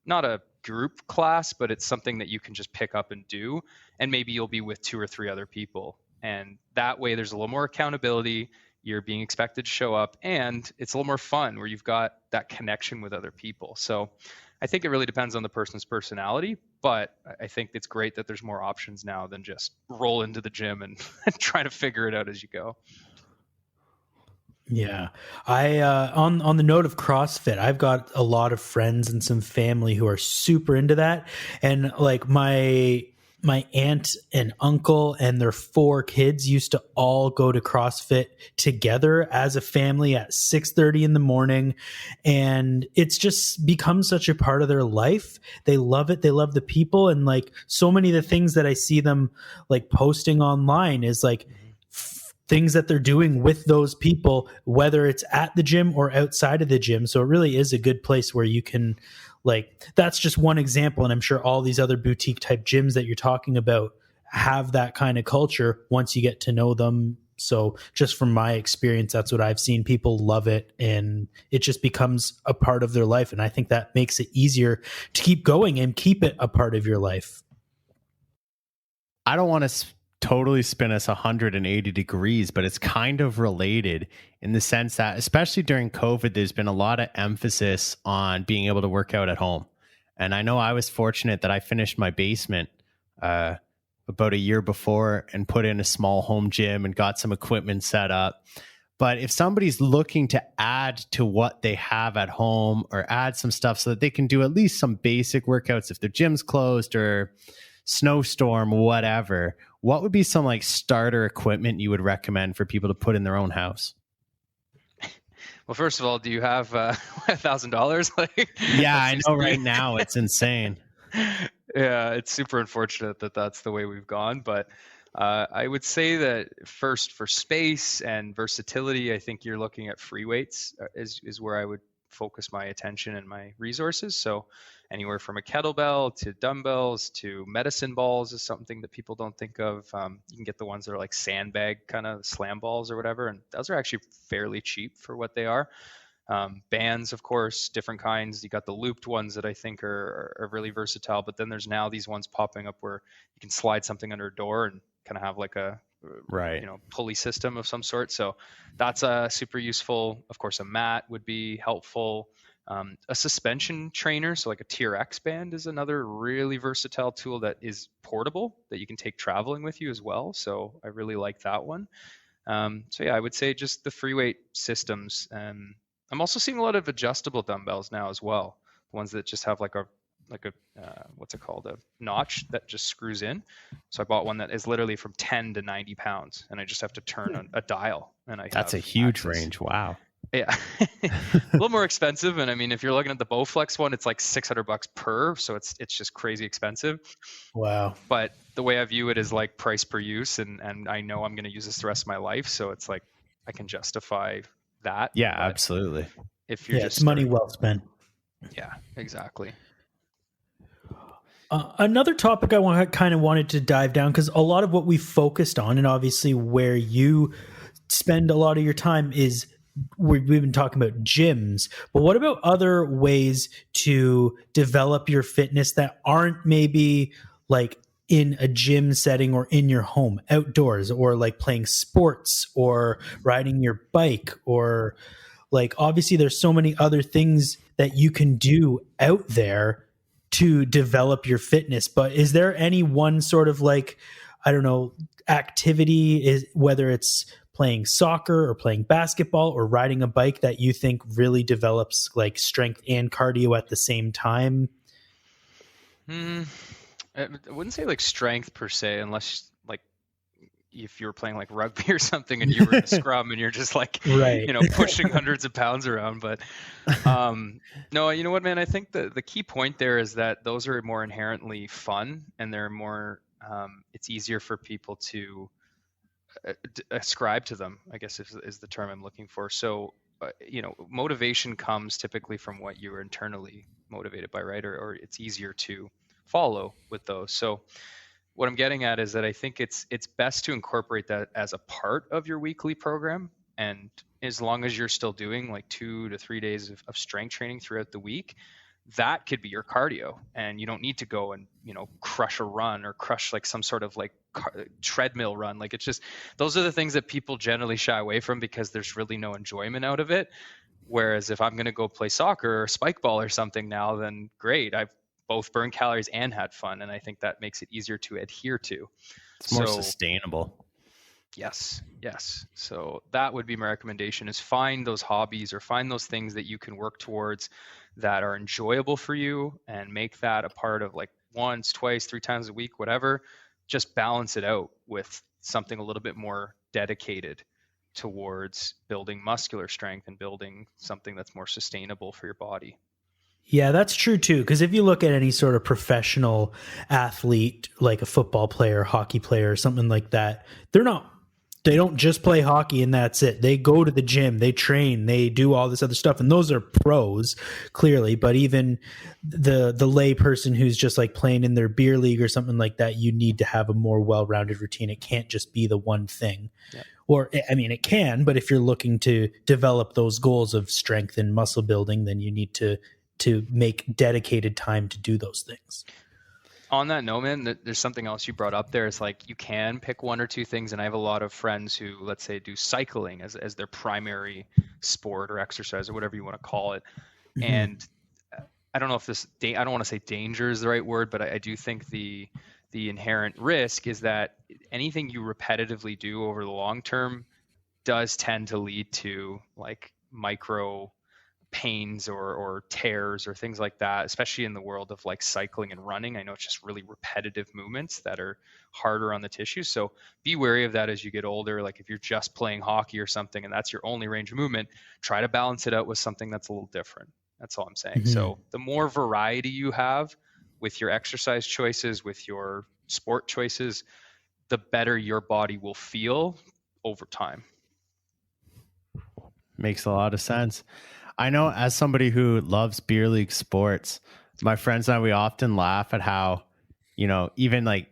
not a group class, but it's something that you can just pick up and do. And maybe you'll be with 2 or 3 other people. And that way there's a little more accountability. You're being expected to show up, and it's a little more fun where you've got that connection with other people. So I think it really depends on the person's personality, but I think it's great that there's more options now than just roll into the gym and try to figure it out as you go. Yeah. I on the note of CrossFit, I've got a lot of friends and some family who are super into that. And like my aunt and uncle and their 4 kids used to all go to CrossFit together as a family at 6:30 in the morning, and it's just become such a part of their life. They love it. They love the people, and like so many of the things that I see them like posting online is like things that they're doing with those people, whether it's at the gym or outside of the gym. So it really is a good place where you can, like, that's just one example. And I'm sure all these other boutique type gyms that you're talking about have that kind of culture once you get to know them. So just from my experience, that's what I've seen. People love it and it just becomes a part of their life. And I think that makes it easier to keep going and keep it a part of your life. I don't want to totally spin us 180 degrees, but it's kind of related in the sense that, especially during COVID, there's been a lot of emphasis on being able to work out at home. And I know I was fortunate that I finished my basement about a year before and put in a small home gym and got some equipment set up. But if somebody's looking to add to what they have at home or add some stuff so that they can do at least some basic workouts if their gym's closed or snowstorm, whatever, what would be some like starter equipment you would recommend for people to put in their own house? Well, first of all, do you have $1,000? Like, yeah, I know right now it's insane. Yeah, it's super unfortunate that that's the way we've gone. But I would say that first, for space and versatility, I think you're looking at free weights is where I would focus my attention and my resources. So anywhere from a kettlebell to dumbbells to medicine balls is something that people don't think of. You can get the ones that are like sandbag kind of slam balls or whatever, and those are actually fairly cheap for what they are. Bands, of course, different kinds. You got the looped ones that I think are really versatile, but then there's now these ones popping up where you can slide something under a door and kind of have like a pulley system of some sort. So that's super useful. Of course, a mat would be helpful. A suspension trainer, so like a TRX band, is another really versatile tool that is portable that you can take traveling with you as well. So I really like that one. So yeah, I would say just the free weight systems. I'm also seeing a lot of adjustable dumbbells now as well. Ones that just have like a what's it called? A notch that just screws in. So I bought one that is literally from 10 to 90 pounds, and I just have to turn a dial. And that's a huge access. Range. Wow. Yeah, a little more expensive. And I mean, if you're looking at the Bowflex one, it's like $600 per. So it's just crazy expensive. Wow. But the way I view it is like price per use. And I know I'm going to use this the rest of my life. So it's like, I can justify that. Yeah, absolutely. If you're just it's money well spent. Yeah, exactly. Another topic I wanted to dive down, because a lot of what we focused on, and obviously where you spend a lot of your time, is we've been talking about gyms, but what about other ways to develop your fitness that aren't maybe like in a gym setting or in your home, outdoors, or like playing sports or riding your bike, or like, obviously there's so many other things that you can do out there to develop your fitness. But is there any one sort of like, I don't know, activity, whether it's playing soccer or playing basketball or riding a bike, that you think really develops like strength and cardio at the same time? I wouldn't say like strength per se, unless like if you were playing like rugby or something and you were in a scrum and you're just like, right, pushing hundreds of pounds around. But no, you know what, man, I think the key point there is that those are more inherently fun, and they're more, it's easier for people to ascribe to them, I guess is the term I'm looking for. So, motivation comes typically from what you were internally motivated by, right? Or it's easier to follow with those. So what I'm getting at is that I think it's best to incorporate that as a part of your weekly program. And as long as you're still doing like 2 to 3 days of strength training throughout the week, that could be your cardio. And you don't need to go and, crush a run or crush like some sort of like treadmill run. Like, it's just, those are the things that people generally shy away from because there's really no enjoyment out of it. Whereas if I'm going to go play soccer or spike ball or something now, then great. I've both burned calories and had fun. And I think that makes it easier to adhere to. It's more sustainable. Yes, yes. So that would be my recommendation, is find those hobbies or find those things that you can work towards that are enjoyable for you, and make that a part of, like, once, twice, three times a week, whatever. Just balance it out with something a little bit more dedicated towards building muscular strength and building something that's more sustainable for your body. Yeah, that's true too. Because if you look at any sort of professional athlete, like a football player, hockey player, something like that, they don't just play hockey and that's it. They go to the gym, they train, they do all this other stuff. And those are pros, clearly. But even the lay person who's just like playing in their beer league or something like that, you need to have a more well-rounded routine. It can't just be the one thing. Yeah. Or, I mean, it can, but if you're looking to develop those goals of strength and muscle building, then you need to make dedicated time to do those things. On that note, man, there's something else you brought up there. It's like you can pick one or two things, and I have a lot of friends who, let's say, do cycling as their primary sport or exercise or whatever you want to call it. Mhm. And I don't know if I don't want to say danger is the right word, but I do think the inherent risk is that anything you repetitively do over the long term does tend to lead to, like, micro pains or tears or things like that, especially in the world of like cycling and running. I know it's just really repetitive movements that are harder on the tissue. So be wary of that as you get older. Like if you're just playing hockey or something and that's your only range of movement, try to balance it out with something that's a little different. That's all I'm saying. Mhm. So the more variety you have with your exercise choices, with your sport choices, the better your body will feel over time. Makes a lot of sense. I know, as somebody who loves beer league sports, my friends and I, we often laugh at how, even like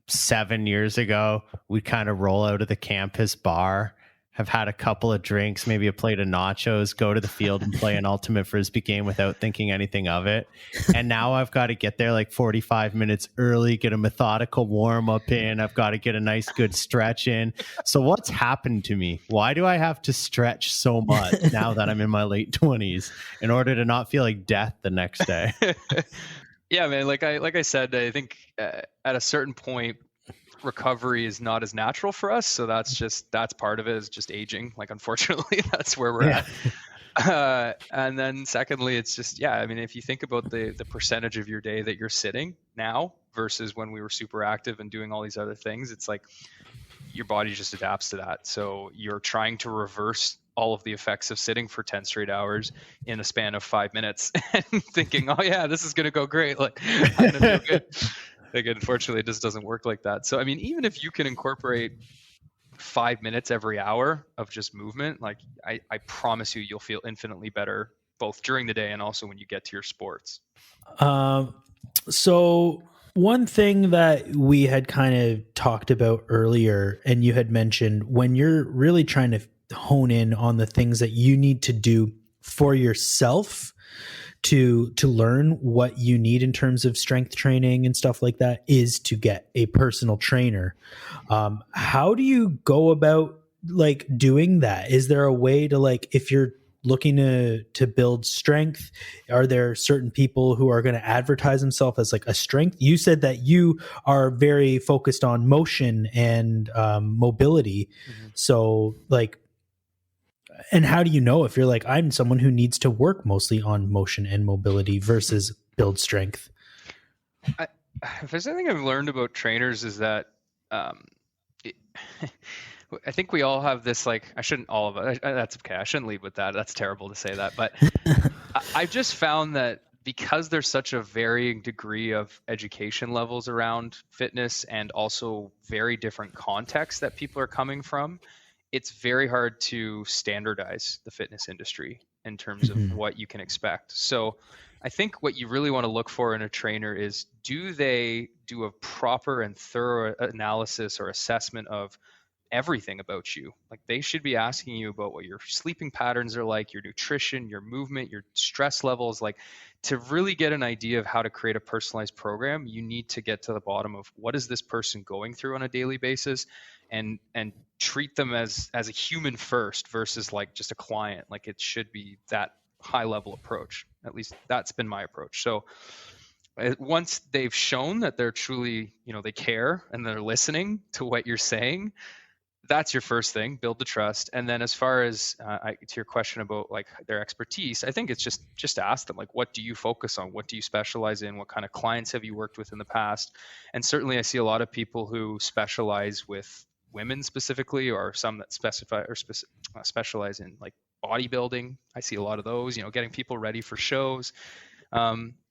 7 years ago, we kind of roll out of the campus bar, have had a couple of drinks, maybe a plate of nachos, go to the field and play an ultimate frisbee game without thinking anything of it. And now I've got to get there like 45 minutes early, get a methodical warm up in. I've got to get a nice good stretch in. So what's happened to me? Why do I have to stretch so much now that I'm in my late 20s in order to not feel like death the next day? Yeah, man. Like I said, I think at a certain point, recovery is not as natural for us. So that's part of it, is just aging. Like, unfortunately, that's where we're at. And then secondly, it's just, yeah, I mean, if you think about the percentage of your day that you're sitting now versus when we were super active and doing all these other things, it's like your body just adapts to that. So you're trying to reverse all of the effects of sitting for 10 straight hours in a span of 5 minutes and thinking, oh yeah, this is going to go great. Like, I'm going to feel good. Like, unfortunately, it just doesn't work like that. So, I mean, even if you can incorporate 5 minutes every hour of just movement, like I promise you'll feel infinitely better both during the day and also when you get to your sports. So one thing that we had kind of talked about earlier, and you had mentioned, when you're really trying to hone in on the things that you need to do for yourself to learn what you need in terms of strength training and stuff like that, is to get a personal trainer. How do you go about like doing that? Is there a way to, like, if you're looking to build strength, are there certain people who are going to advertise themselves as like a strength? You said that you are very focused on motion and mobility. Mm-hmm. So like, and how do you know if you're like, I'm someone who needs to work mostly on motion and mobility versus build strength? If there's anything I've learned about trainers, is that I think we all have this, like, I shouldn't all of it. That's okay. I shouldn't lead with that. That's terrible to say that. But I've just found that because there's such a varying degree of education levels around fitness and also very different contexts that people are coming from, it's very hard to standardize the fitness industry in terms of what you can expect. So I think what you really want to look for in a trainer is, do they do a proper and thorough analysis or assessment of everything about you? Like, they should be asking you about what your sleeping patterns are like, your nutrition, your movement, your stress levels. Like, to really get an idea of how to create a personalized program, you need to get to the bottom of what is this person going through on a daily basis, and treat them as a human first versus like just a client. Like, it should be that high level approach. At least that's been my approach. So once they've shown that they're truly, they care and they're listening to what you're saying, that's your first thing, build the trust. And then as far as to your question about like their expertise, I think it's just ask them, like, what do you focus on? What do you specialize in? What kind of clients have you worked with in the past? And certainly I see a lot of people who specialize with women specifically, or some that specialize in like bodybuilding. I see a lot of those, getting people ready for shows.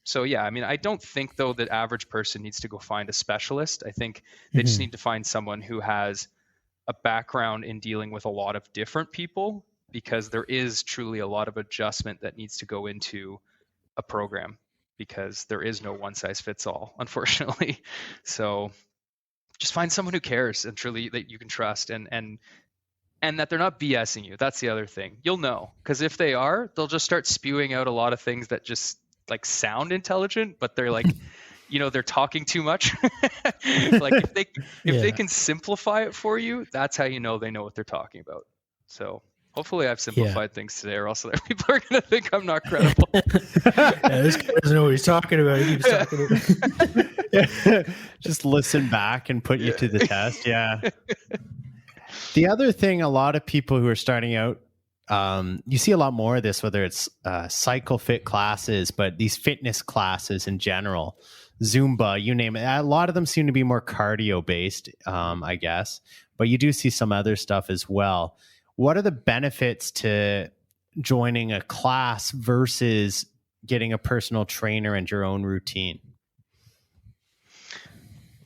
So yeah, I mean, I don't think though that average person needs to go find a specialist. I think they just need to find someone who has a background in dealing with a lot of different people, because there is truly a lot of adjustment that needs to go into a program, because there is no one size fits all, unfortunately. So just find someone who cares and truly that you can trust, and that they're not BSing you. That's the other thing. You'll know, because if they are, they'll just start spewing out a lot of things that just like sound intelligent, but they're like, they're talking too much. Like if they can simplify it for you, that's how you know they know what they're talking about. So hopefully I've simplified things today, or else people are going to think I'm not credible. This guy doesn't know what he's talking about. He keeps talking about Just listen back and put you to the test. Yeah. The other thing, a lot of people who are starting out, you see a lot more of this, whether it's cycle fit classes, but these fitness classes in general, Zumba, you name it. A lot of them seem to be more cardio based, I guess, but you do see some other stuff as well. What are the benefits to joining a class versus getting a personal trainer and your own routine?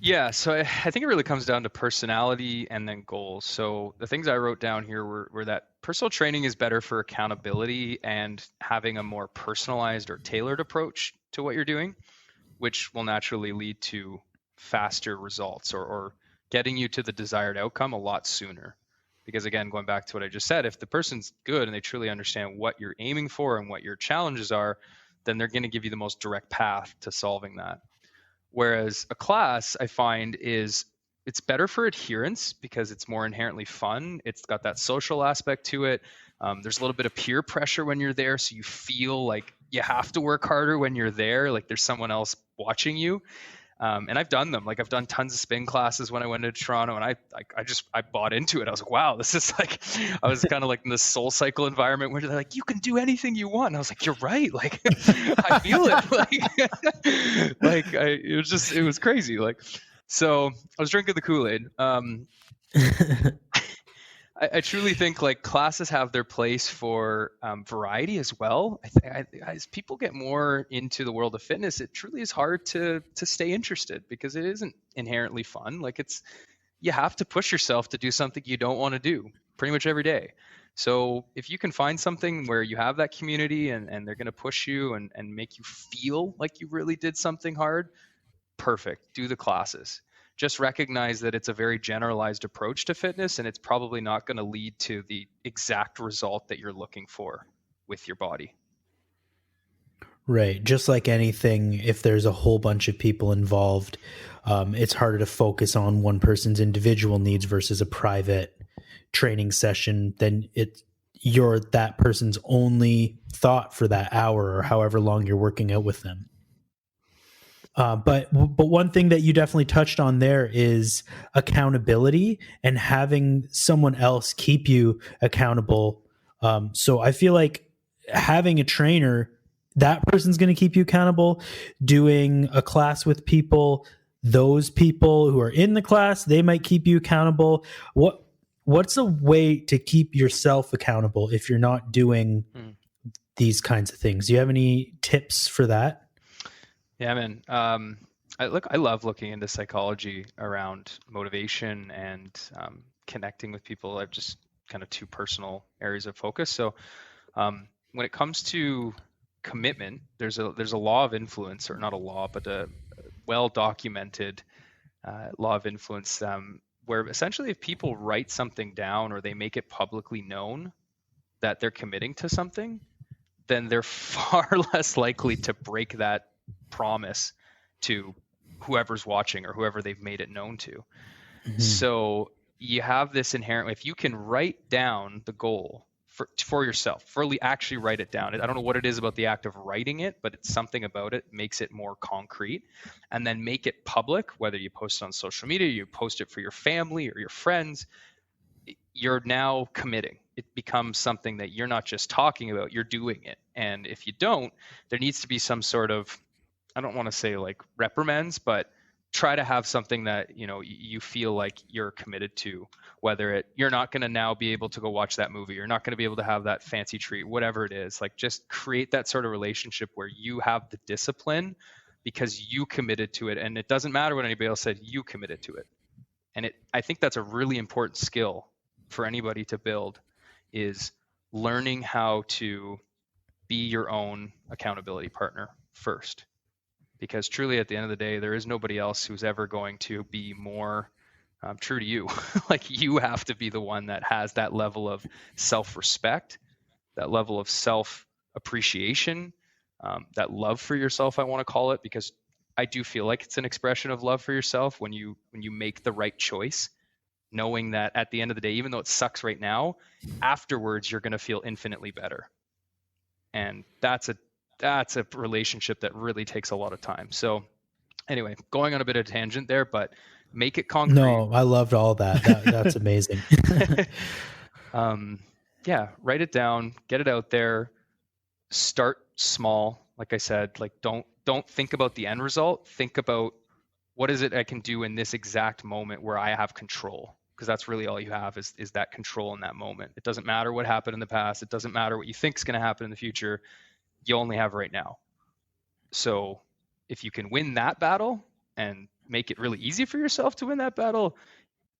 Yeah, so I think it really comes down to personality and then goals. So the things I wrote down here were that personal training is better for accountability and having a more personalized or tailored approach to what you're doing, which will naturally lead to faster results, or getting you to the desired outcome a lot sooner. Because again, going back to what I just said, if the person's good and they truly understand what you're aiming for and what your challenges are, then they're going to give you the most direct path to solving that. Whereas a class, I find, it's better for adherence because it's more inherently fun. It's got that social aspect to it. There's a little bit of peer pressure when you're there, so you feel like you have to work harder when you're there, like there's someone else watching you. And I've done them. Like I've done tons of spin classes when I went to Toronto, and I bought into it. I was like, wow, this is like, I was kind of like in this Soul Cycle environment where they're like, you can do anything you want. And I was like, you're right. Like I feel it. It was crazy. Like, so I was drinking the Kool-Aid. I truly think like classes have their place for variety as well. As people get more into the world of fitness, it truly is hard to stay interested because it isn't inherently fun. Like you have to push yourself to do something you don't want to do pretty much every day. So if you can find something where you have that community and they're going to push you and make you feel like you really did something hard, perfect. Do the classes. Just recognize that it's a very generalized approach to fitness, and it's probably not going to lead to the exact result that you're looking for with your body. Right. Just like anything, if there's a whole bunch of people involved, it's harder to focus on one person's individual needs versus a private training session. Then you're that person's only thought for that hour or however long you're working out with them. But one thing that you definitely touched on there is accountability and having someone else keep you accountable. So I feel like having a trainer, that person's going to keep you accountable. Doing a class with people, those people who are in the class, they might keep you accountable. What's a way to keep yourself accountable if you're not doing these kinds of things? Do you have any tips for that? Yeah, man. I love looking into psychology around motivation and connecting with people. I've just kind of two personal areas of focus. So when it comes to commitment, there's a law of influence, or not a law, but a well-documented law of influence, where essentially if people write something down or they make it publicly known that they're committing to something, then they're far less likely to break that promise to whoever's watching or whoever they've made it known to. Mm-hmm. So you have this inherent, if you can write down the goal for yourself, actually write it down. I don't know what it is about the act of writing it, but it's something about it makes it more concrete, and then make it public, whether you post it on social media, you post it for your family or your friends. you're now committing. It becomes something that you're not just talking about, you're doing it. And if you don't, there needs to be some sort of, I don't want to say like reprimands, but try to have something that, you know, you feel like you're committed to, whether you're not going to now be able to go watch that movie, you're not going to be able to have that fancy treat, whatever it is. Like, just create that sort of relationship where you have the discipline because you committed to it. And it doesn't matter what anybody else said, you committed to it. And I think that's a really important skill for anybody to build, is learning how to be your own accountability partner first. Because truly, at the end of the day, there is nobody else who's ever going to be more true to you. Like, you have to be the one that has that level of self-respect, that level of self-appreciation, that love for yourself, I want to call it, because I do feel like it's an expression of love for yourself when you make the right choice, knowing that at the end of the day, even though it sucks right now, afterwards you're going to feel infinitely better. And that's a relationship that really takes a lot of time. So anyway, going on a bit of a tangent there, but make it concrete. No, I loved all that. That's amazing. Yeah, write it down, get it out there, start small. Like I said, like don't think about the end result. Think about, what is it I can do in this exact moment where I have control? Because that's really all you have is that control in that moment. It doesn't matter what happened in the past. It doesn't matter what you think is going to happen in the future. You only have right now. So if you can win that battle and make it really easy for yourself to win that battle,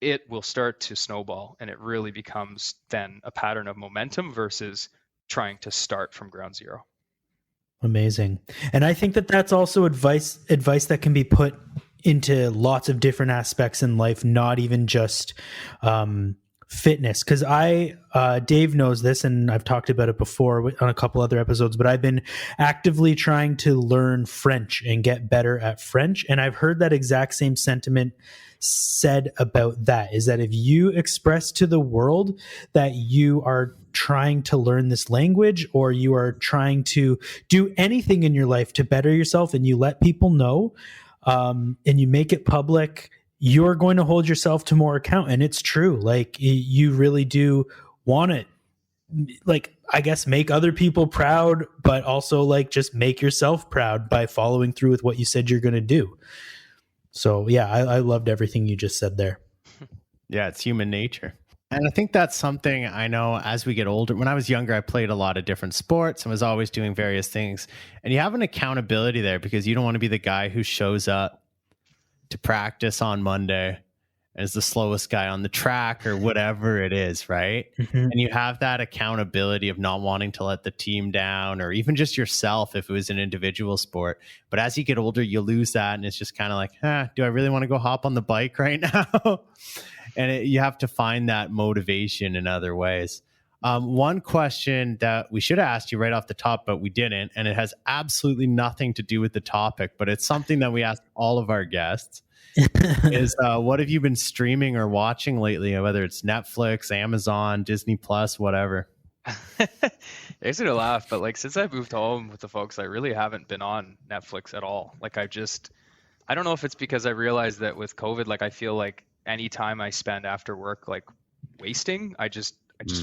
it will start to snowball, and it really becomes then a pattern of momentum versus trying to start from ground zero. Amazing. And I think that that's also advice that can be put into lots of different aspects in life, not even just fitness. Because Dave knows this, and I've talked about it before on a couple other episodes, but I've been actively trying to learn French and get better at French. And I've heard that exact same sentiment said about that, is that if you express to the world that you are trying to learn this language, or you are trying to do anything in your life to better yourself, and you let people know, and you make it public, you're going to hold yourself to more account. And it's true. Like, you really do want it, like, I guess, make other people proud, but also like just make yourself proud by following through with what you said you're going to do. So yeah, I loved everything you just said there. Yeah, it's human nature. And I think that's something I know as we get older. When I was younger, I played a lot of different sports and was always doing various things. And you have an accountability there, because you don't want to be the guy who shows up to practice on Monday and is the slowest guy on the track or whatever it is, right? Mm-hmm. And you have that accountability of not wanting to let the team down, or even just yourself if it was an individual sport. But as you get older, you lose that, and it's just kind of like, do I really want to go hop on the bike right now? And you have to find that motivation in other ways. One question that we should have asked you right off the top, but we didn't, and it has absolutely nothing to do with the topic, but it's something that we ask all of our guests, is what have you been streaming or watching lately, whether it's Netflix, Amazon, Disney Plus, whatever? It's gonna laugh, but like, since I moved home with the folks, I really haven't been on Netflix at all. Like, I don't know if it's because I realized that with COVID, like, I feel like any time I spend after work, like, wasting, I just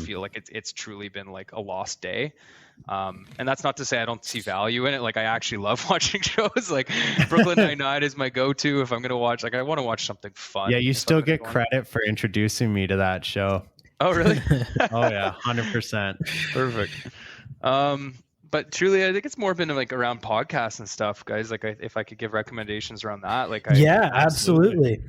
feel like it's truly been like a lost day. And that's not to say I don't see value in it. Like, I actually love watching shows. Like, Brooklyn Nine-Nine is my go-to if I'm going to watch. Like, I want to watch something fun. Yeah, you still get credit for introducing me to that show. Oh, really? Oh, yeah, 100%. Perfect. But truly, I think it's more been like around podcasts and stuff, guys. Like, if I could give recommendations around that, like, absolutely.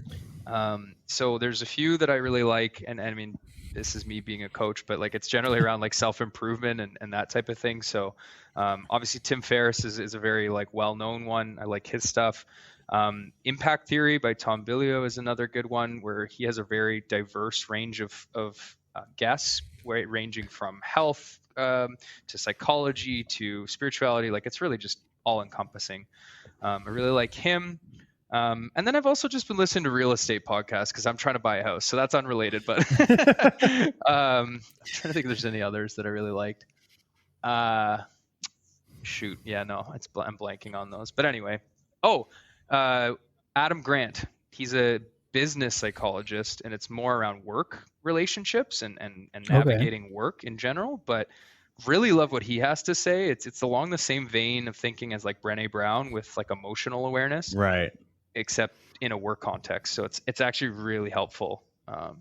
So there's a few that I really like, and I mean, this is me being a coach, but like, it's generally around like self-improvement and that type of thing. So obviously Tim Ferriss is a very like well-known one. I like his stuff. Impact Theory by Tom Bilyeu is another good one, where he has a very diverse range of guests, ranging from health to psychology to spirituality. Like, it's really just all encompassing. I really like him. And then I've also just been listening to real estate podcasts because I'm trying to buy a house. So that's unrelated, but I'm trying to think if there's any others that I really liked. I'm blanking on those. But anyway, Adam Grant. He's a business psychologist, and it's more around work relationships and navigating work in general. But really love what he has to say. It's along the same vein of thinking as like Brené Brown with like emotional awareness, Right. except in a work context. So it's actually really helpful.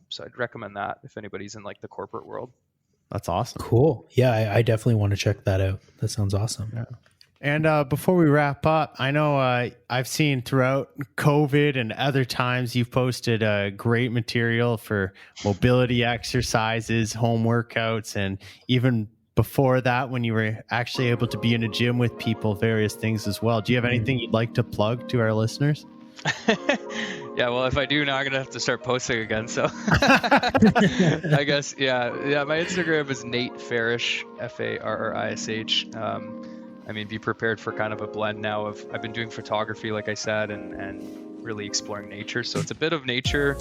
So I'd recommend that if anybody's in like the corporate world. That's awesome. Cool. Yeah, I definitely want to check that out. That sounds awesome. Yeah. And before we wrap up, I know I've seen throughout COVID and other times you've posted great material for mobility exercises, home workouts, and even before that when you were actually able to be in a gym with people, various things as well. Do you have anything you'd like to plug to our listeners? Yeah, well, if I do now, I'm gonna have to start posting again. So I guess, yeah. My Instagram is Nate Farrish, Farrish. I mean, be prepared for kind of a blend now of I've been doing photography, like I said, and really exploring nature. So it's a bit of nature,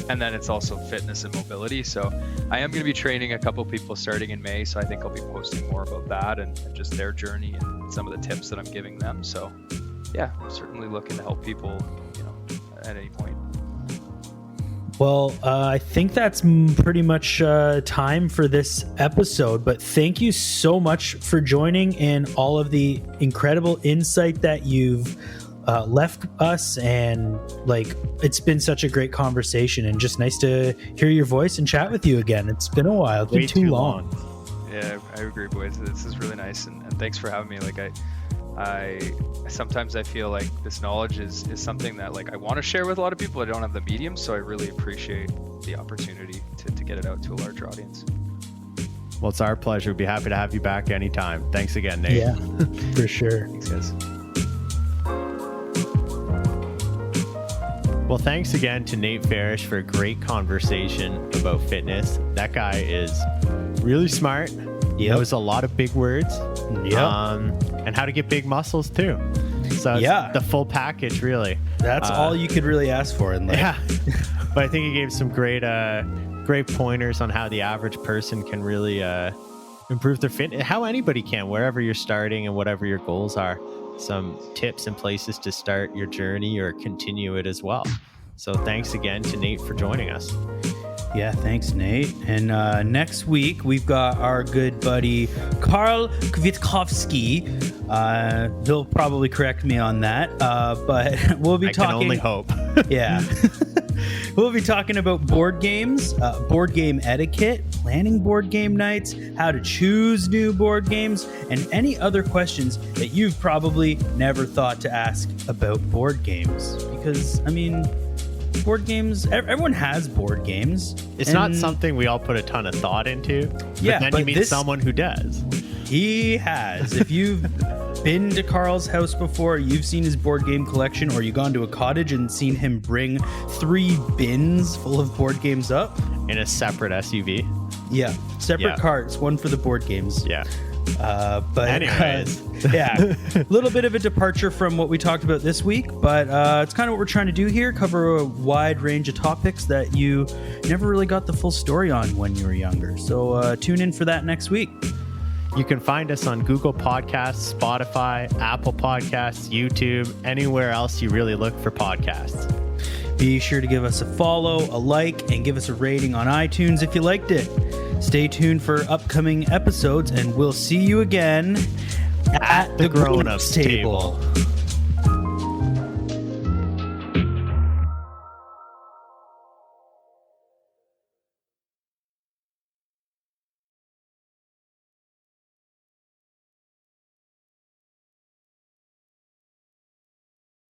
and then it's also fitness and mobility. So I am going to be training a couple people starting in May. So I think I'll be posting more about that and just their journey and some of the tips that I'm giving them. So yeah, certainly looking to help people, at any point. Well, I think that's pretty much time for this episode, but thank you so much for joining and all of the incredible insight that you've left us. And like, it's been such a great conversation and just nice to hear your voice and chat with you again. It's been a while. It's been too long. Yeah, I agree, boys. This is really nice. And thanks for having me. Like I sometimes I feel like this knowledge is something that like I want to share with a lot of people. I don't have the medium, so I really appreciate the opportunity to get it out to a larger audience. Well, it's our pleasure. We'd be happy to have you back anytime. Thanks again, Nate. Yeah, for sure. Thanks, guys. Well, thanks again to Nate Farrish for a great conversation about fitness. That guy is really smart. He knows a lot of big words. And how to get big muscles too. So it's the full package, really. That's all you could really ask for in life. Yeah. But I think he gave some great pointers on how the average person can really improve their fitness, how anybody can, wherever you're starting and whatever your goals are. Some tips and places to start your journey or continue it as well. So thanks again to Nate for joining us. Yeah, thanks, Nate. And next week, we've got our good buddy, Karl Kwiatkowski. He'll probably correct me on that, but we'll be talking... I can only hope. Yeah. We'll be talking about board games, board game etiquette, planning board game nights, how to choose new board games, and any other questions that you've probably never thought to ask about board games. Because, I mean... board games, everyone has board games. It's not something we all put a ton of thought into. But you meet someone who does. He has. If you've been to Carl's house before, you've seen his board game collection, or you've gone to a cottage and seen him bring 3 bins full of board games up. In a separate SUV. Yeah. Separate carts, one for the board games. Yeah. But anyways, yeah, a little bit of a departure from what we talked about this week, but it's kind of what we're trying to do here, cover a wide range of topics that you never really got the full story on when you were younger. So tune in for that next week. You can find us on Google Podcasts, Spotify, Apple Podcasts, YouTube, anywhere else you really look for podcasts. Be sure to give us a follow, a like, and give us a rating on iTunes if you liked it. Stay tuned for upcoming episodes, and we'll see you again at the grown-ups table.